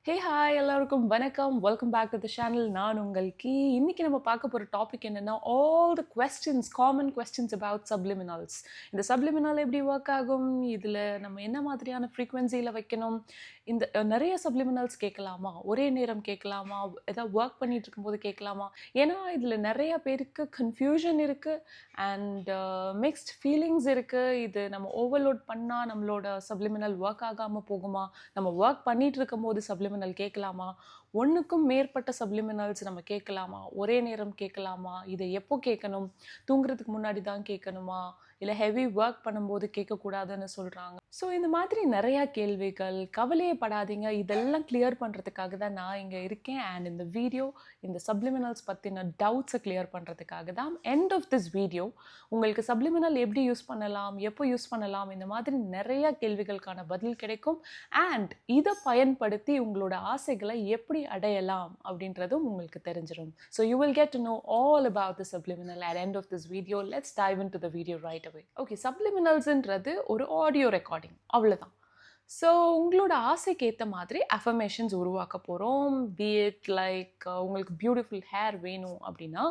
ஹே hi எல்லாருக்கும் வணக்கம். Welcome back to the channel. நான் உங்கள் கீ. இன்னைக்கு நம்ம பார்க்க போகிற டாபிக் என்னன்னா, all the questions, common questions about subliminals. இந்த சப்லிமினல் எப்படி ஒர்க் ஆகும், இதில் நம்ம என்ன மாதிரியான ஃப்ரீக்வன்சியில் வைக்கணும், இந்த நிறைய சப்லிமினல்ஸ் கேட்கலாமா, ஒரே நேரம் கேட்கலாமா, ஏதாவது ஒர்க் பண்ணிட்டு இருக்கும்போது கேட்கலாமா, ஏன்னா இதில் நிறைய பேருக்கு கன்ஃபியூஷன் இருக்குது அண்ட் மிக்ஸ்ட் ஃபீலிங்ஸ் இருக்குது. இது நம்ம ஓவர்லோட் பண்ணால் நம்மளோட சப்லிமினல் ஒர்க் ஆகாமல் போகுமா, நம்ம ஒர்க் பண்ணிட்டு இருக்கும்போது சப்லிமினல் கேட்கலாமா, ஒன்றுக்கும் மேற்பட்ட சப்லிமினல்ஸ் நம்ம கேட்கலாமா, ஒரே நேரம் கேட்கலாமா, இதை எப்போ கேட்கணும், தூங்குறதுக்கு முன்னாடி தான் கேட்கணுமா, இல்லை ஹெவி ஒர்க் பண்ணும்போது கேட்கக்கூடாதுன்னு சொல்கிறாங்க. ஸோ இந்த மாதிரி நிறையா கேள்விகள். கவலையே படாதீங்க, இதெல்லாம் கிளியர் பண்ணுறதுக்காக தான் நான் இங்கே இருக்கேன். அண்ட் இந்த வீடியோ இந்த சப்லிமினல்ஸ் பற்றின டவுட்ஸை கிளியர் பண்ணுறதுக்காக தான். எண்ட் ஆஃப் திஸ் வீடியோ உங்களுக்கு சப்லிமினல் எப்படி யூஸ் பண்ணலாம், எப்போ யூஸ் பண்ணலாம், இந்த மாதிரி நிறைய கேள்விகளுக்கான பதில் கிடைக்கும். அண்ட் இதை பயன்படுத்தி உங்களோட ஆசைகளை எப்படி அடையலாம் அப்படின்றதும் உங்களுக்கு தெரிஞ்சிடும். So you will get to know all about the subliminal at end of this video. Let's dive into the video right away. Okay, subliminalsன்றது ஒரு ஆடியோ ரெக்கார்டிங், அவ்வளோதான். ஸோ உங்களோட ஆசைக்கு ஏற்ற மாதிரி அஃபர்மேஷன்ஸ் உருவாக்க போகிறோம். பி இட் லைக் உங்களுக்கு பியூட்டிஃபுல் ஹேர் வேணும் அப்படின்னா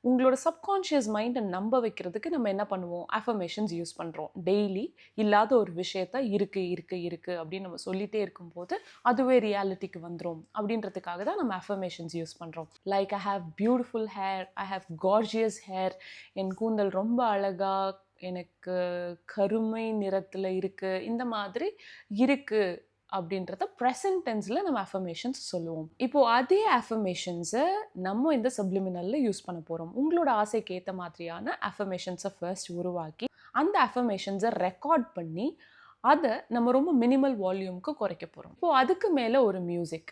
உங்களோட சப்கான்ஷியஸ் மைண்டை நம்ப வைக்கிறதுக்கு நம்ம என்ன பண்ணுவோம், அஃபர்மேஷன்ஸ் யூஸ் பண்ணுறோம். டெய்லி இல்லாத ஒரு விஷயத்த இருக்குது அப்படின்னு நம்ம சொல்லிகிட்டே இருக்கும்போது அதுவே ரியாலிட்டிக்கு வந்துடும் அப்படின்றதுக்காக தான் நம்ம அஃபர்மேஷன்ஸ் யூஸ் பண்ணுறோம். Like I have beautiful hair, I have gorgeous hair, என் கூந்தல் ரொம்ப அழகாக, எனக்கு கருமை நிறத்தில் இருக்குது, இந்த மாதிரி இருக்குது அப்படின்றத ப்ரெசன்ட் டென்ஸில் நம்ம அஃபர்மேஷன்ஸ் சொல்லுவோம். இப்போது அதே அஃபர்மேஷன்ஸை நம்ம இந்த சப்லிமினலில் யூஸ் பண்ண போகிறோம். உங்களோட ஆசைக்கு ஏற்ற மாதிரியான அஃபர்மேஷன்ஸை ஃபர்ஸ்ட் உருவாக்கி அந்த அஃபர்மேஷன்ஸை ரெக்கார்ட் பண்ணி அதை நம்ம ரொம்ப மினிமல் வால்யூம்க்கு குறைக்க போகிறோம். இப்போது அதுக்கு மேலே ஒரு மியூசிக்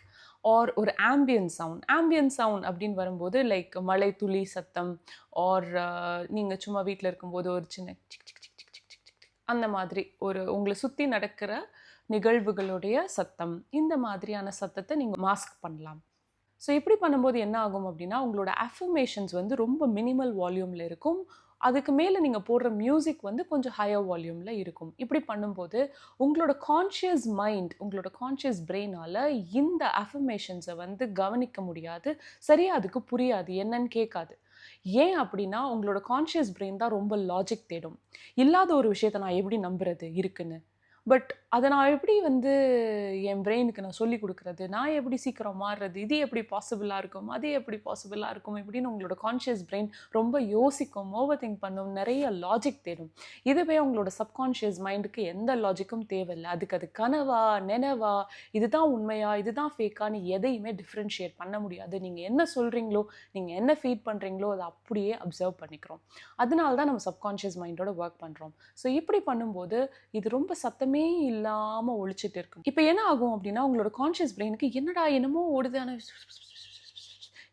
ஆர் ஒரு ஆம்பியன் சவுண்ட் அப்படின்னு வரும்போது லைக் மழை துளி சத்தம் ஆர் நீங்கள் சும்மா வீட்டில் இருக்கும்போது ஒரு சின்ன sick sick sick sick sick sick sick அந்த மாதிரி ஒரு உங்களை சுற்றி நடக்கிற நிகழ்வுகளுடைய சத்தம், இந்த மாதிரியான சத்தத்தை நீங்கள் மாஸ்க் பண்ணலாம். ஸோ இப்படி பண்ணும்போது என்ன ஆகும் அப்படின்னா உங்களோட அஃபர்மேஷன்ஸ் வந்து ரொம்ப மினிமல் வால்யூமில் இருக்கும். அதுக்கு மேலே நீங்கள் போடுற மியூசிக் வந்து கொஞ்சம் ஹையர் வால்யூமில் இருக்கும். இப்படி பண்ணும்போது உங்களோட கான்ஷியஸ் மைண்ட், உங்களோட கான்ஷியஸ் பிரெயினால் இந்த அஃபர்மேஷன்ஸை வந்து கவனிக்க முடியாது, சரியாக அதுக்கு புரியாது, என்னன்னு கேட்காது. ஏன் அப்படின்னா உங்களோட கான்ஷியஸ் பிரெயின் தான் ரொம்ப லாஜிக் தேடும். இல்லாத ஒரு விஷயத்தை நான் எப்படி நம்புறது இருக்குன்னு, பட் அதை நான் எப்படி வந்து என் பிரெயினுக்கு நான் சொல்லி கொடுக்குறது, நான் எப்படி சீக்கிரம் மாறுறது, இது எப்படி பாசிபிளாக இருக்கும், அது எப்படி பாசிபிளாக இருக்கும் இப்படின்னு உங்களோட கான்ஷியஸ் பிரெயின் ரொம்ப யோசிக்கும், ஓவர் திங்க் பண்ணும், நிறைய லாஜிக் தேடும். இதுவே உங்களோட சப்கான்ஷியஸ் மைண்டுக்கு எந்த லாஜிக்கும் தேவையில்லை. அதுக்கு அது கனவா நினைவா, இதுதான் உண்மையா இதுதான் ஃபேக்கான்னு எதையுமே டிஃப்ரென்ஷியேட் பண்ண முடியாது. நீங்கள் என்ன சொல்கிறீங்களோ, நீங்கள் என்ன ஃபீட் பண்ணுறீங்களோ அதை அப்படியே அப்சர்வ் பண்ணிக்கிறோம். அதனால தான் நம்ம சப்கான்ஷியஸ் மைண்டோட ஒர்க் பண்ணுறோம். ஸோ இப்படி பண்ணும்போது இது ரொம்ப சத்தமே இல்லாமல் ஒழிச்சிட்டு இருக்கும். இப்போ என்ன ஆகும் அப்படின்னா உங்களோட கான்ஷியஸ் பிரெயினுக்கு என்னடா என்னமோ ஓடுதான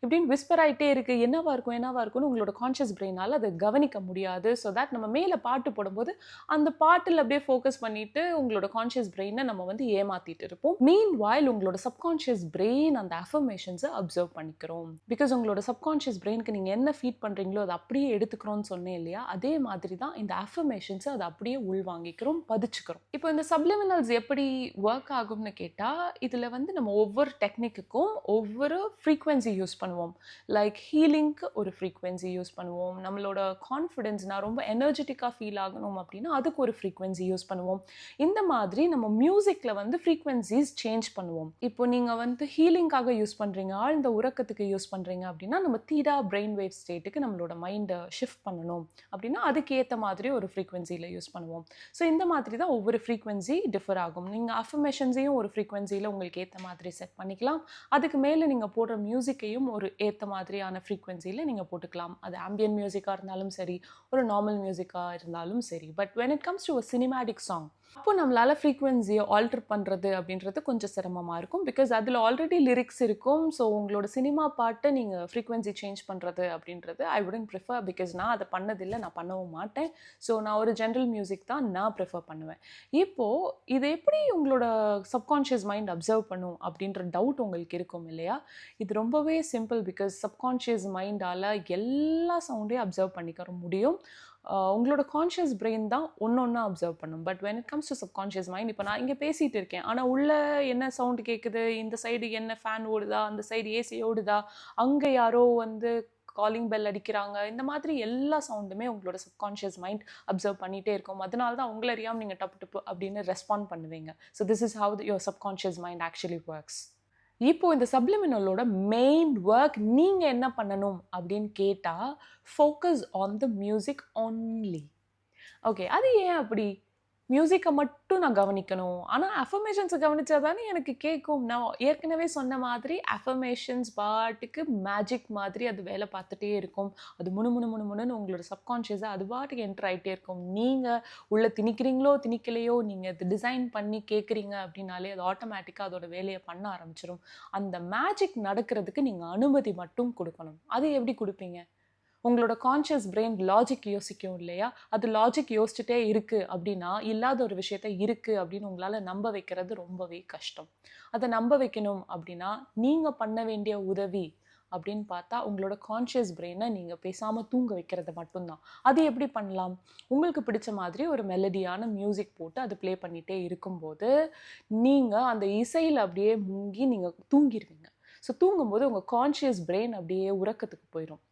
இப்படின்னு விஸ்பர் ஆகிட்டே இருக்குது, என்னவா இருக்கும்னு உங்களோட கான்ஷியஸ் பிரெயினால் அதை கவனிக்க முடியாது. ஸோ தட் நம்ம மேலே பாட்டு போடும்போது அந்த பாட்டில் அப்படியே ஃபோக்கஸ் பண்ணிவிட்டு உங்களோட கான்ஷியஸ் பிரெயினை நம்ம வந்து ஏமாற்றிட்டு இருப்போம். மீன் வாயில் உங்களோட சப்கான்ஷியஸ் பிரெயின் அந்த அஃபர்மேஷன்ஸை அப்சர்வ் பண்ணிக்கிறோம். பிகாஸ் உங்களோட சப்கான்ஷியஸ் பிரெயினுக்கு நீங்கள் என்ன ஃபீட் பண்ணுறீங்களோ அதை அப்படியே எடுத்துக்கிறோன்னு சொன்னேன் இல்லையா, அதே மாதிரி தான் இந்த அஃபர்மேஷன்ஸை அதை அப்படியே உள்வாங்கிக்கிறோம், பதிச்சுக்கிறோம். இப்போ இந்த சப்லிமினல்ஸ் எப்படி ஒர்க் ஆகும்னு கேட்டால் இதில் வந்து நம்ம ஒவ்வொரு டெக்னிக்குக்கும் ஒவ்வொரு ஃப்ரீக்வன்சி யூஸ் பண்ணுவோம். லைக் ஹீலிங்க்கு ஒரு ஃப்ரீக்வன்சி யூஸ் பண்ணுவோம். நம்மளோட கான்ஃபிடென்ஸ், நான் ரொம்ப எனர்ஜெட்டிக்காக ஃபீல் ஆகணும் அப்படின்னா அதுக்கு ஒரு ஃப்ரீக்வன்சி யூஸ் பண்ணுவோம். இந்த மாதிரி நம்ம மியூசிக்கில் வந்து ஃப்ரீக்வன்சிஸ் சேஞ்ச் பண்ணுவோம். இப்போ நீங்கள் வந்து ஹீலிங்காக யூஸ் பண்ணுறீங்க, ஆழ்ந்த உறக்கத்துக்கு யூஸ் பண்ணுறீங்க அப்படின்னா நம்ம தீடா பிரெயின் வேவ் ஸ்டேட்டுக்கு நம்மளோட மைண்டை ஷிஃப்ட் பண்ணணும் அப்படின்னா அதுக்கு ஏற்ற மாதிரி ஒரு ஃப்ரீக்வன்சியில் யூஸ் பண்ணுவோம். ஸோ இந்த மாதிரி தான் ஒவ்வொரு ஃப்ரீக்வன்சி டிஃபர் ஆகும். நீங்கள் அஃபர்மேஷன்ஸையும் ஒரு ஃப்ரீக்வன்சியில் உங்களுக்கு ஏற்ற மாதிரி செட் பண்ணிக்கலாம். அதுக்கு மேலே நீங்கள் போடுற மியூசிக்கையும் ஒரு ஏற்ற மாதிரியான ஃப்ரீக்வன்சியில் நீங்கள் போட்டுக்கலாம். அது ஆம்பியன் மியூசிக்காக இருந்தாலும் சரி, ஒரு நார்மல் மியூசிக்காக இருந்தாலும் சரி. But when it comes to a cinematic song, அப்போ நம்மளால் ஃப்ரீக்வன்சியை ஆல்டர் பண்ணுறது அப்படின்றது கொஞ்சம் சிரமமாக இருக்கும். பிகாஸ் அதில் ஆல்ரெடி லிரிக்ஸ் இருக்கும். ஸோ உங்களோட சினிமா பாட்டை நீங்கள் ஃப்ரீக்வன்சி சேஞ்ச் பண்ணுறது அப்படின்றது ஐ வுடன்ட் ப்ரிஃபர். பிகாஸ் நான் அதை பண்ணதில்லை, நான் பண்ணவும் மாட்டேன். ஸோ நான் ஒரு ஜென்ரல் மியூசிக் தான் நான் ப்ரிஃபர் பண்ணுவேன். இப்போது இது எப்படி உங்களோட சப்கான்ஷியஸ் மைண்ட் அப்சர்வ் பண்ணும் அப்படின்ற டவுட் உங்களுக்கு இருக்கும் இல்லையா. இது ரொம்பவே சிம்பிள். பிகாஸ் சப்கான்ஷியஸ் மைண்டால் எல்லா சவுண்டையும் அப்சர்வ் பண்ணிக்க முடியும். உங்களோட கான்ஷியஸ் பிரெயின் தான் ஒன்று அப்சர்வ் பண்ணும். But when it comes to subconscious mind, இப்போ நான் இங்கே பேசிகிட்டு இருக்கேன், ஆனால் உள்ளே என்ன சவுண்டு கேட்குது, இந்த சைடு என்ன ஃபேன் ஓடுதா, அந்த சைடு ஏசி ஓடுதா, அங்கே யாரோ வந்து காலிங் பெல் அடிக்கிறாங்க, இந்த மாதிரி எல்லா சவுண்டுமே உங்களோட சப்கான்ஷியஸ் மைண்ட் அப்சர்வ் பண்ணிகிட்டே இருக்கும். அதனால தான் உங்களை அறியாமல் நீங்கள் டப்பு டப்பு அப்படின்னு ரெஸ்பாண்ட் பண்ணுவீங்க. So this is how your subconscious mind actually works. இப்போ இந்த சப்ளிமினலோட மெயின் ஒர்க் நீங்கள் என்ன பண்ணணும் அப்படின்னு கேட்டால், focus on the music only. Okay, அது ஏன் அப்படி? மியூசிக்கை மட்டும் நான் கவனிக்கணும், ஆனால் அஃபர்மேஷன்ஸை கவனித்தா தானே எனக்கு கேட்கும். நான் ஏற்கனவே சொன்ன மாதிரி அஃபர்மேஷன்ஸ் பாட்டுக்கு மேஜிக் மாதிரி அது வேலை பார்த்துட்டே இருக்கும். அது முணுன்னு உங்களோட சப்கான்ஷியஸை அது பாட்டுக்கு என்டர் ஆகிட்டே இருக்கும். நீங்கள் உள்ள திணிக்கிறீங்களோ திணிக்கலையோ, நீங்கள் அது டிசைன் பண்ணி கேட்குறீங்க அப்படின்னாலே அது ஆட்டோமேட்டிக்காக அதோட வேலையை பண்ண ஆரம்பிச்சிடும். அந்த மேஜிக் நடக்கிறதுக்கு நீங்கள் அனுமதி மட்டும் கொடுக்கணும். அது எப்படி கொடுப்பீங்க? உங்களோட கான்ஷியஸ் பிரெயின் லாஜிக் யோசிக்கும் இல்லையா? அது லாஜிக் யோசிச்சுட்டே இருக்குது அப்படின்னா, இல்லாத ஒரு விஷயத்த இருக்குது அப்படின்னு உங்களால் நம்ப வைக்கிறது ரொம்பவே கஷ்டம். அதை நம்ப வைக்கணும் அப்படின்னா நீங்கள் பண்ண வேண்டிய உதவி அப்படின்னு பார்த்தா, உங்களோட கான்ஷியஸ் பிரெயினை நீங்கள் பேசாமல் தூங்க வைக்கிறது மட்டும்தான். அது எப்படி பண்ணலாம்? உங்களுக்கு பிடிச்ச மாதிரி ஒரு மெலடியான மியூசிக் போட்டு அது ப்ளே பண்ணிகிட்டே இருக்கும்போது நீங்கள் அந்த இசையில் அப்படியே முங்கி நீங்கள் தூங்கிடுவீங்க. ஸோ தூங்கும்போது உங்கள் கான்ஷியஸ் பிரெயின் அப்படியே உறக்கத்துக்கு போயிடும்.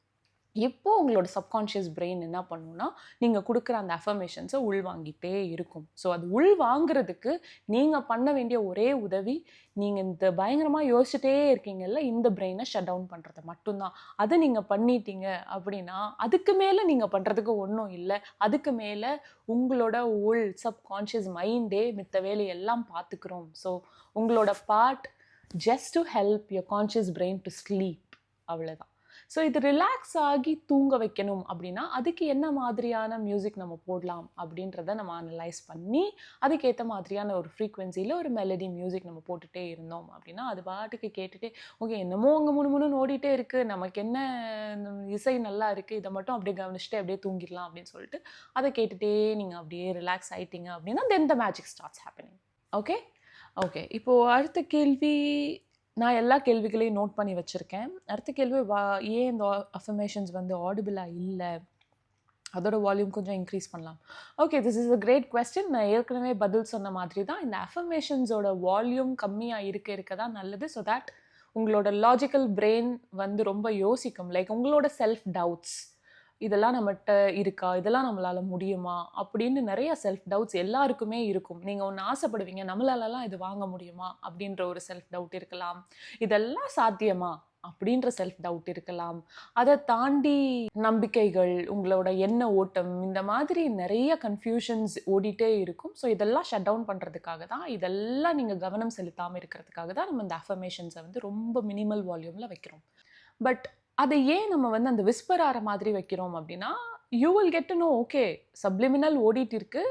எப்போ உங்களோட சப்கான்ஷியஸ் பிரெயின் என்ன பண்ணுன்னா, நீங்கள் கொடுக்குற அந்த அஃபர்மேஷன்ஸை உள்வாங்கிட்டே இருக்கும். ஸோ அது உள்வாங்கிறதுக்கு நீங்கள் பண்ண வேண்டிய ஒரே உதவி, நீங்கள் இந்த பயங்கரமாக யோசிச்சுட்டே இருக்கீங்கல்ல, இந்த பிரெயினை ஷட் டவுன் பண்ணுறது மட்டும்தான். அதை நீங்கள் பண்ணிட்டீங்க அப்படின்னா, அதுக்கு மேலே நீங்கள் பண்ணுறதுக்கு ஒன்றும் இல்லை. அதுக்கு மேலே உங்களோட உள் சப்கான்ஷியஸ் மைண்டே மித்த வேலையெல்லாம் பார்த்துக்கிறோம். ஸோ உங்களோட part just to help your conscious brain to sleep, அவ்வளோதான். ஸோ இது ரிலாக்ஸ் ஆகி தூங்க வைக்கணும் அப்படின்னா, அதுக்கு என்ன மாதிரியான மியூசிக் நம்ம போடலாம் அப்படின்றத நம்ம அனலைஸ் பண்ணி, அதுக்கேற்ற மாதிரியான ஒரு ஃப்ரீக்வன்சியில் ஒரு மெலடி மியூசிக் நம்ம போட்டுகிட்டே இருந்தோம் அப்படின்னா, அது பாட்டுக்கு கேட்டுகிட்டே, ஓகே என்னமோ அங்கே முணுமுணுன்னு ஓடிட்டே இருக்குது, நமக்கு என்ன இசை நல்லா இருக்குது, இதை மட்டும் அப்படியே கவனிச்சுட்டு அப்படியே தூங்கிடலாம் அப்படின்னு சொல்லிட்டு அதை கேட்டுகிட்டே நீங்கள் அப்படியே ரிலாக்ஸ் ஆகிட்டீங்க அப்படின்னா, then the magic starts happening. Okay okay இப்போது அடுத்த கேள்வி, நான் எல்லா கேள்விகளையும் நோட் பண்ணி வச்சுருக்கேன். அடுத்த கேள்வி, ஏன் இந்த அஃபர்மேஷன்ஸ் வந்து ஆடிபிளாக இல்லை, அதோட வால்யூம் கொஞ்சம் இன்க்ரீஸ் பண்ணலாம். Okay, this is a great question. நான் ஏற்கனவே பதில் சொன்ன மாதிரி தான், இந்த அஃபர்மேஷன்ஸோட வால்யூம் கம்மியாக இருக்க தான் நல்லது. ஸோ தட் உங்களோட லாஜிக்கல் பிரெயின் வந்து ரொம்ப யோசிக்கும். லைக் உங்களோட செல்ஃப் டவுட்ஸ், இதெல்லாம் நம்மகிட்ட இருக்கா, இதெல்லாம் நம்மளால் முடியுமா அப்படின்னு நிறைய செல்ஃப் டவுட்ஸ் எல்லாருக்குமே இருக்கும். நீங்கள் ஒன்று ஆசைப்படுவீங்க, நம்மளாலலாம் இது வாங்க முடியுமா அப்படின்ற ஒரு செல்ஃப் டவுட் இருக்கலாம். இதெல்லாம் சாத்தியமா அப்படின்ற செல்ஃப் டவுட் இருக்கலாம். அதை தாண்டி நம்பிக்கைகள், உங்களோட எண்ண ஓட்டம், இந்த மாதிரி நிறைய கன்ஃபியூஷன்ஸ் ஓடிட்டே இருக்கும். ஸோ இதெல்லாம் ஷட் டவுன் பண்ணுறதுக்காக தான், இதெல்லாம் நீங்கள் கவனம் செலுத்தாமல் இருக்கிறதுக்காக தான் நம்ம இந்த அஃபர்மேஷன்ஸை வந்து ரொம்ப மினிமல் வால்யூமில் வைக்கிறோம். பட் அதை ஏன் நம்ம வந்து அந்த விஸ்பர் ஆகிற மாதிரி வைக்கிறோம் அப்படின்னா, you will get to know, okay subliminal ஓடிட்டு இருக்கு,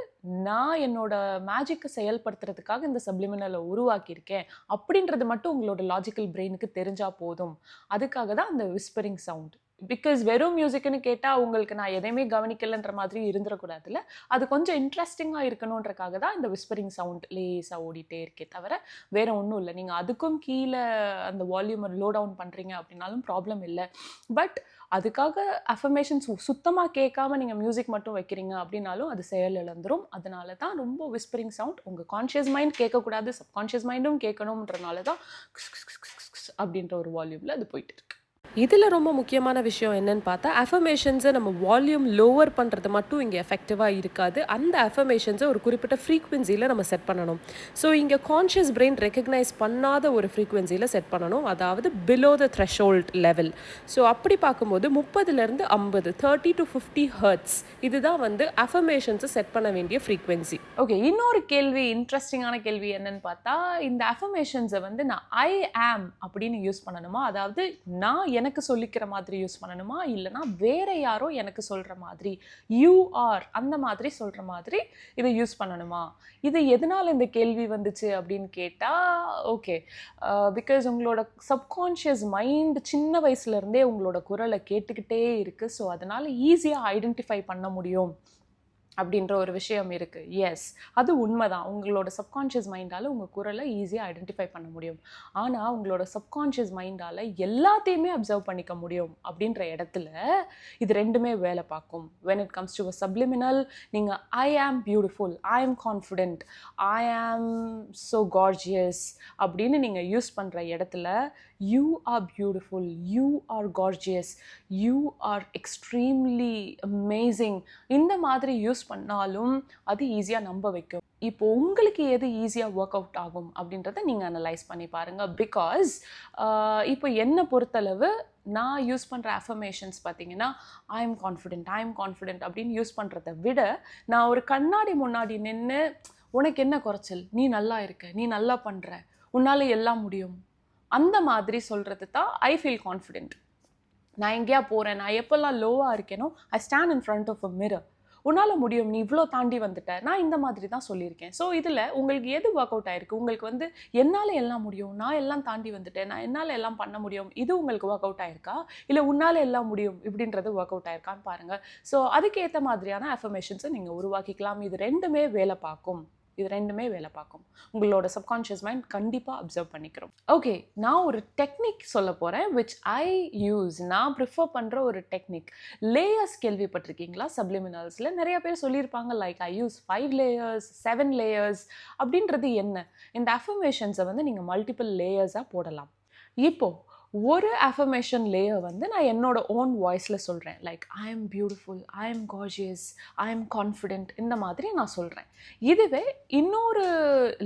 நான் என்னோட மேஜிக்கை செயல்படுத்துறதுக்காக இந்த சப்ளிமினலை உருவாக்கியிருக்கேன் அப்படின்றது மட்டும் உங்களோட லாஜிக்கல் பிரெயினுக்கு தெரிஞ்சால் போதும். அதுக்காக தான் அந்த விஸ்பரிங் சவுண்ட். பிகாஸ் வெறும் மியூசிக்னு கேட்டால் உங்களுக்கு நான் எதையுமே கவனிக்கலைன்ற மாதிரி இருந்துடக்கூடாதுல்ல, அது கொஞ்சம் இன்ட்ரெஸ்டிங்காக இருக்கணுன்றக்காக தான் இந்த விஸ்பரிங் சவுண்ட் லேஸாக ஓடிட்டே இருக்கே தவிர வேறு ஒன்றும் இல்லை. நீங்கள் அதுக்கும் கீழே அந்த வால்யூமை லோ டவுன் பண்ணுறீங்க அப்படின்னாலும் ப்ராப்ளம் இல்லை. பட் அதுக்காக அஃபர்மேஷன்ஸ் சுத்தமாக கேட்காம நீங்கள் மியூசிக் மட்டும் வைக்கிறீங்க அப்படின்னாலும் அது செயல் இழந்துரும். அதனால தான் ரொம்ப விஸ்பரிங் சவுண்ட் உங்கள் கான்ஷியஸ் மைண்ட் கேட்கக்கூடாது, சப்கான்ஷியஸ் மைண்டும் கேட்கணுன்றனால தான் அப்படின்ற ஒரு வால்யூமில் அது போயிட்டு இருக்கு. இதில் ரொம்ப முக்கியமான விஷயம் என்னன்னு பார்த்தா, அஃபர்மேஷன்ஸை நம்ம வால்யூம் லோவர் பண்ணுறது மட்டும் இங்கே எஃபெக்டிவாக இருக்காது. அந்த அஃபர்மேஷன்ஸை ஒரு குறிப்பிட்ட ஃப்ரீக்வன்சியில் நம்ம செட் பண்ணணும். ஸோ இங்கே கான்ஷியஸ் பிரெயின் ரெக்கக்னைஸ் பண்ணாத ஒரு ஃப்ரீக்வன்சியில் செட் பண்ணணும், அதாவது below the threshold level. So அப்படி பார்க்கும்போது 30லேருந்து 50, 30 to 50 ஹெர்ட்ஸ், இதுதான் வந்து அஃபர்மேஷன்ஸை செட் பண்ண வேண்டிய ஃப்ரீக்வன்சி. ஓகே, இன்னொரு கேள்வி, இன்ட்ரெஸ்டிங்கான கேள்வி என்னன்னு பார்த்தா, இந்த அஃபர்மேஷன்ஸை வந்து நான் ஐ ஆம் அப்படின்னு யூஸ் பண்ணணுமா, அதாவது நான் எனக்கு சொல்லிக்கிற மாதிரி யூஸ் பண்ணணுமா, இல்லைனா வேற யாரோ எனக்கு சொல்கிற மாதிரி யூ ஆர் அந்த மாதிரி சொல்கிற மாதிரி இதை யூஸ் பண்ணணுமா? இது எதனால் இந்த கேள்வி வந்துச்சு அப்படின்னு கேட்டால், ஓகே பிகாஸ் உங்களோட சப்கான்ஷியஸ் மைண்ட் சின்ன வயசுலேருந்தே உங்களோட குரலை கேட்டுக்கிட்டே இருக்குது. ஸோ அதனால் ஈஸியாக ஐடென்டிஃபை பண்ண முடியும் அப்படின்ற ஒரு விஷயம் இருக்குது. எஸ், அது உண்மைதான். உங்களோட சப்கான்ஷியஸ் மைண்டால் உங்கள் குரலை ஈஸியாக ஐடென்டிஃபை பண்ண முடியும். ஆனால் உங்களோட சப்கான்ஷியஸ் மைண்டால் எல்லாத்தையுமே அப்சர்வ் பண்ணிக்க முடியும் அப்படின்ற இடத்துல இது ரெண்டுமே வேலை பார்க்கும். when it comes to a subliminal, நீங்கள் ஐ ஆம் பியூட்டிஃபுல், ஐ ஆம் confident, I am so gorgeous அப்படின்னு நீங்கள் யூஸ் பண்ணுற இடத்துல you are beautiful, you are gorgeous, you are extremely amazing இந்த மாதிரி யூஸ் பண்ணாலும் அது ஈஸியாக நம்ப வைக்கும். இப்போ உங்களுக்கு எது ஈஸியாக ஒர்க் அவுட் ஆகும் அப்படின்றத நீங்கள் அனலைஸ் பண்ணி பாருங்கள். பிகாஸ் இப்போ என்னை பொறுத்தளவு நான் யூஸ் பண்ணுற அஃபர்மேஷன்ஸ் பார்த்தீங்கன்னா ஐ எம் கான்ஃபிடென்ட் அப்படின்னு யூஸ் பண்ணுறத விட நான் ஒரு கண்ணாடி முன்னாடி நின்று உனக்கு என்ன குறைச்சல், நீ நல்லா இருக்க, நீ நல்லா பண்ணுற, உன்னால் எல்லாம் முடியும் அந்த மாதிரி சொல்கிறது தான் ஐ ஃபீல் கான்ஃபிடென்ட். நான் எங்கேயா போகிறேன், நான் எப்போல்லாம் லோவாக இருக்கேனோ I stand in front of a mirror. உன்னால் முடியும், நீ இவ்வளோ தாண்டி வந்துட்ட, நான் இந்த மாதிரி தான் சொல்லியிருக்கேன். ஸோ இதில் உங்களுக்கு எது ஒர்க் அவுட் ஆயிருக்கு? உங்களுக்கு என்னால் எல்லாம் முடியும், நான் எல்லாம் தாண்டி வந்துட்டேன், நான் என்னால் எல்லாம் பண்ண முடியும், இது உங்களுக்கு ஒர்க் அவுட் ஆயிருக்கா? இல்லை உன்னால் எல்லாம் முடியும் இப்படின்றது ஒர்க் அவுட் ஆயிருக்கான்னு பாருங்கள். ஸோ அதுக்கேற்ற மாதிரியான அஃபர்மேஷன்ஸை நீங்கள் உருவாக்கிக்கலாம். இது ரெண்டுமே வேலை பார்க்கும். உங்களோட சப்கான்ஷியஸ் மைண்ட் கண்டிப்பாக அப்சர்வ் பண்ணிக்கிறோம். ஓகே, நான் ஒரு டெக்னிக் சொல்ல போகிறேன் விச் ஐ யூஸ். நான் ப்ரிஃபர் பண்ணுற ஒரு டெக்னிக். லேயர்ஸ் கேள்விப்பட்டிருக்கீங்களா? சப்ளிமினல்ஸில் நிறைய பேர் சொல்லியிருப்பாங்க like I use 5 layers 7 layers. அப்படின்றது என்ன? இந்த அஃபர்மேஷன்ஸை நீங்கள் மல்டிபிள் லேயர்ஸாக போடலாம். இப்போது ஒரு அஃபர்மேஷன் லேயர் நான் என்னோட ஓன் வாய்ஸில் சொல்கிறேன். Like I am beautiful, I am gorgeous, I am confident இந்த மாதிரி நான் சொல்கிறேன். இதுவே இன்னொரு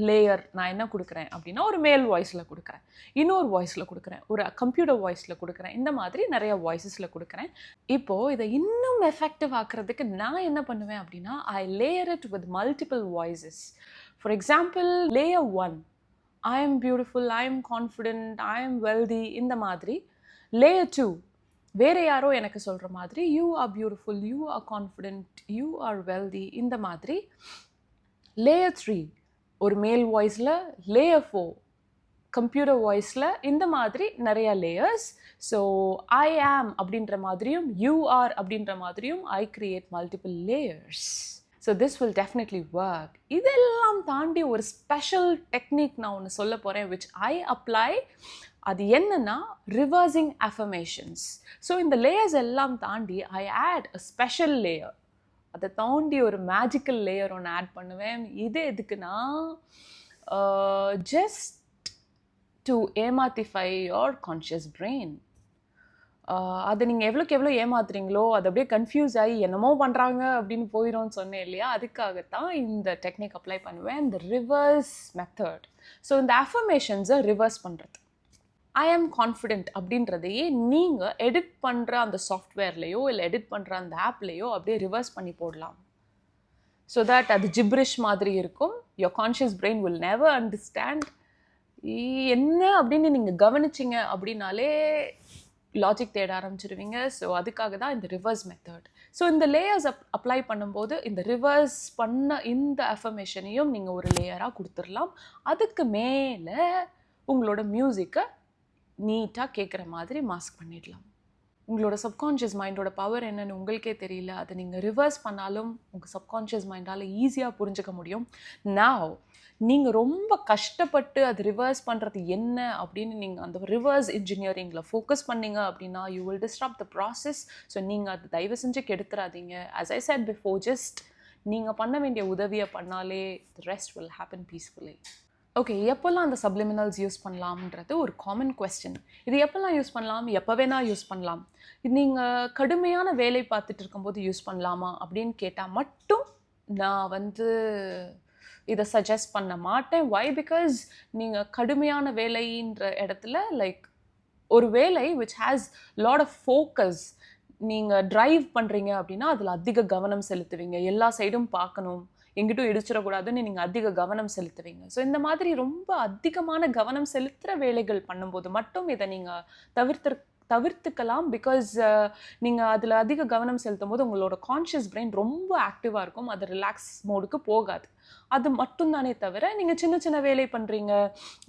லேயர் நான் என்ன கொடுக்குறேன் அப்படின்னா ஒரு மேல் வாய்ஸில் கொடுக்குறேன், இன்னொரு வாய்ஸில் கொடுக்குறேன், ஒரு கம்ப்யூட்டர் வாய்ஸில் கொடுக்குறேன். இந்த மாதிரி நிறைய வாய்ஸஸில் கொடுக்குறேன். இப்போது இதை இன்னும் எஃபெக்டிவ் ஆக்கிறதுக்கு நான் என்ன பண்ணுவேன் அப்படின்னா I layer it with multiple voices. For example layer 1 I am beautiful, I am confident, I am wealthy இந்த மாதிரி. லேயர் 2 வேறு யாரோ எனக்கு சொல்கிற மாதிரி you are beautiful, you are confident, you are wealthy இந்த மாதிரி. லேயர் 3 ஒரு மேல் வாய்ஸில், லேயர் 4 கம்ப்யூட்டர் வாய்ஸில், இந்த மாதிரி நிறையா லேயர்ஸ். ஸோ ஐ ஆம் அப்படின்ற மாதிரியும் யூ ஆர் அப்படின்ற மாதிரியும் I create multiple layers. So this will definitely work. இதெல்லாம் தாண்டி ஒரு ஸ்பெஷல் டெக்னிக் நான் ஒன்று சொல்ல போகிறேன் விச் ஐ அப்ளை. அது என்னன்னா ரிவர்சிங் அஃபர்மேஷன்ஸ். ஸோ இந்த லேயர்ஸ் எல்லாம் தாண்டி ஐ ஆட் அ ஸ்பெஷல் லேயர். அதை தாண்டி ஒரு மேஜிக்கல் லேயர் ஒன்று ஆட் பண்ணுவேன். இது எதுக்குன்னா ஜஸ்ட் டு ஏமாத்திஃபை யோர் கான்ஷியஸ் பிரெயின். அதை நீங்கள் எவ்வளோக்கு எவ்வளோ ஏமாத்துறீங்களோ அது அப்படியே கன்ஃபியூஸ் ஆகி என்னமோ பண்ணுறாங்க அப்படின்னு போயிடும்னு சொன்னேன் இல்லையா? அதுக்காகத்தான் இந்த டெக்னிக் அப்ளை பண்ணுவேன், இந்த ரிவர்ஸ் மெத்தட். ஸோ இந்த அஃபர்மேஷன்ஸை ரிவர்ஸ் பண்ணுறது. ஐ ஆம் கான்ஃபிடென்ட் அப்படின்றதையே நீங்கள் எடிட் பண்ணுற அந்த சாஃப்ட்வேர்லேயோ இல்லை எடிட் பண்ணுற அந்த ஆப்லேயோ அப்படியே ரிவர்ஸ் பண்ணி போடலாம். ஸோ தட் அது ஜிப்ரிஷ் மாதிரி இருக்கும். Your conscious brain will never understand. என்ன அப்படின்னு நீங்கள் கவனிச்சிங்க அப்படின்னாலே லாஜிக் தேட ஆரம்பிச்சிருவீங்க. ஸோ அதுக்காக தான் இந்த ரிவர்ஸ் மெத்தட். ஸோ இந்த லேயர்ஸ் அப்ளை பண்ணும்போது இந்த ரிவர்ஸ் பண்ண இந்த அஃபர்மேஷனையும் நீங்கள் ஒரு லேயராக கொடுத்துடலாம். அதுக்கு மேலே உங்களோட மியூசிக்கை நீட்டாக கேட்குற மாதிரி மாஸ்க் பண்ணிடலாம். உங்களோட சப்கான்ஷியஸ் மைண்டோட பவர் என்னன்னு உங்களுக்கே தெரியல. அதை நீங்கள் ரிவர்ஸ் பண்ணாலும் உங்கள் சப்கான்ஷியஸ் மைண்டால் ஈஸியாக புரிஞ்சுக்க முடியும். நாவ் நீங்கள் ரொம்ப கஷ்டப்பட்டு அது ரிவர்ஸ் பண்ணுறது என்ன அப்படின்னு நீங்கள் அந்த ரிவர்ஸ் இன்ஜினியரிங்கில் ஃபோக்கஸ் பண்ணீங்க அப்படின்னா you will disturb the process. So நீங்கள் அது தயவு செஞ்சு கெடுத்துறாதீங்க. as I said before, just நீங்கள் பண்ண வேண்டிய உதவியை பண்ணாலே the rest will happen peacefully. Okay, எப்போல்லாம் அந்த சப்ளிமினல்ஸ் யூஸ் பண்ணலாம்ன்றது ஒரு காமன் கொஸ்டின். இது எப்போல்லாம் யூஸ் பண்ணலாம், எப்போ வேணால் யூஸ் பண்ணலாம். இது நீங்கள் கடுமையான வேலை பார்த்துட்டு இருக்கும்போது யூஸ் பண்ணலாமா அப்படின்னு கேட்டால் மட்டும் நான் இதை சஜஸ்ட் பண்ண மாட்டேன். வை? பிகாஸ் நீங்கள் கடுமையான வேலைன்ற இடத்துல லைக் ஒரு வேலை which has lot of focus, நீங்கள் ட்ரைவ் பண்ணுறீங்க அப்படின்னா அதில் அதிக கவனம் செலுத்துவீங்க. எல்லா சைடும் பார்க்கணும், எங்கிட்டும் இடிச்சிடக்கூடாதுன்னு நீங்கள் அதிக கவனம் செலுத்துவீங்க. ஸோ இந்த மாதிரி ரொம்ப அதிகமான கவனம் செலுத்துகிற வேலைகள் பண்ணும்போது மட்டும் இதை நீங்கள் தவிர்த்துக்கலாம். பிகாஸ் நீங்கள் அதில் அதிக கவனம் செலுத்தும் போது உங்களோட கான்ஷியஸ் பிரெயின் ரொம்ப ஆக்டிவாக இருக்கும். அது ரிலாக்ஸ் மோடுக்கு போகாது. அது மட்டும்தானே தவிர நீங்கள் சின்ன சின்ன வேலை பண்ணுறீங்க,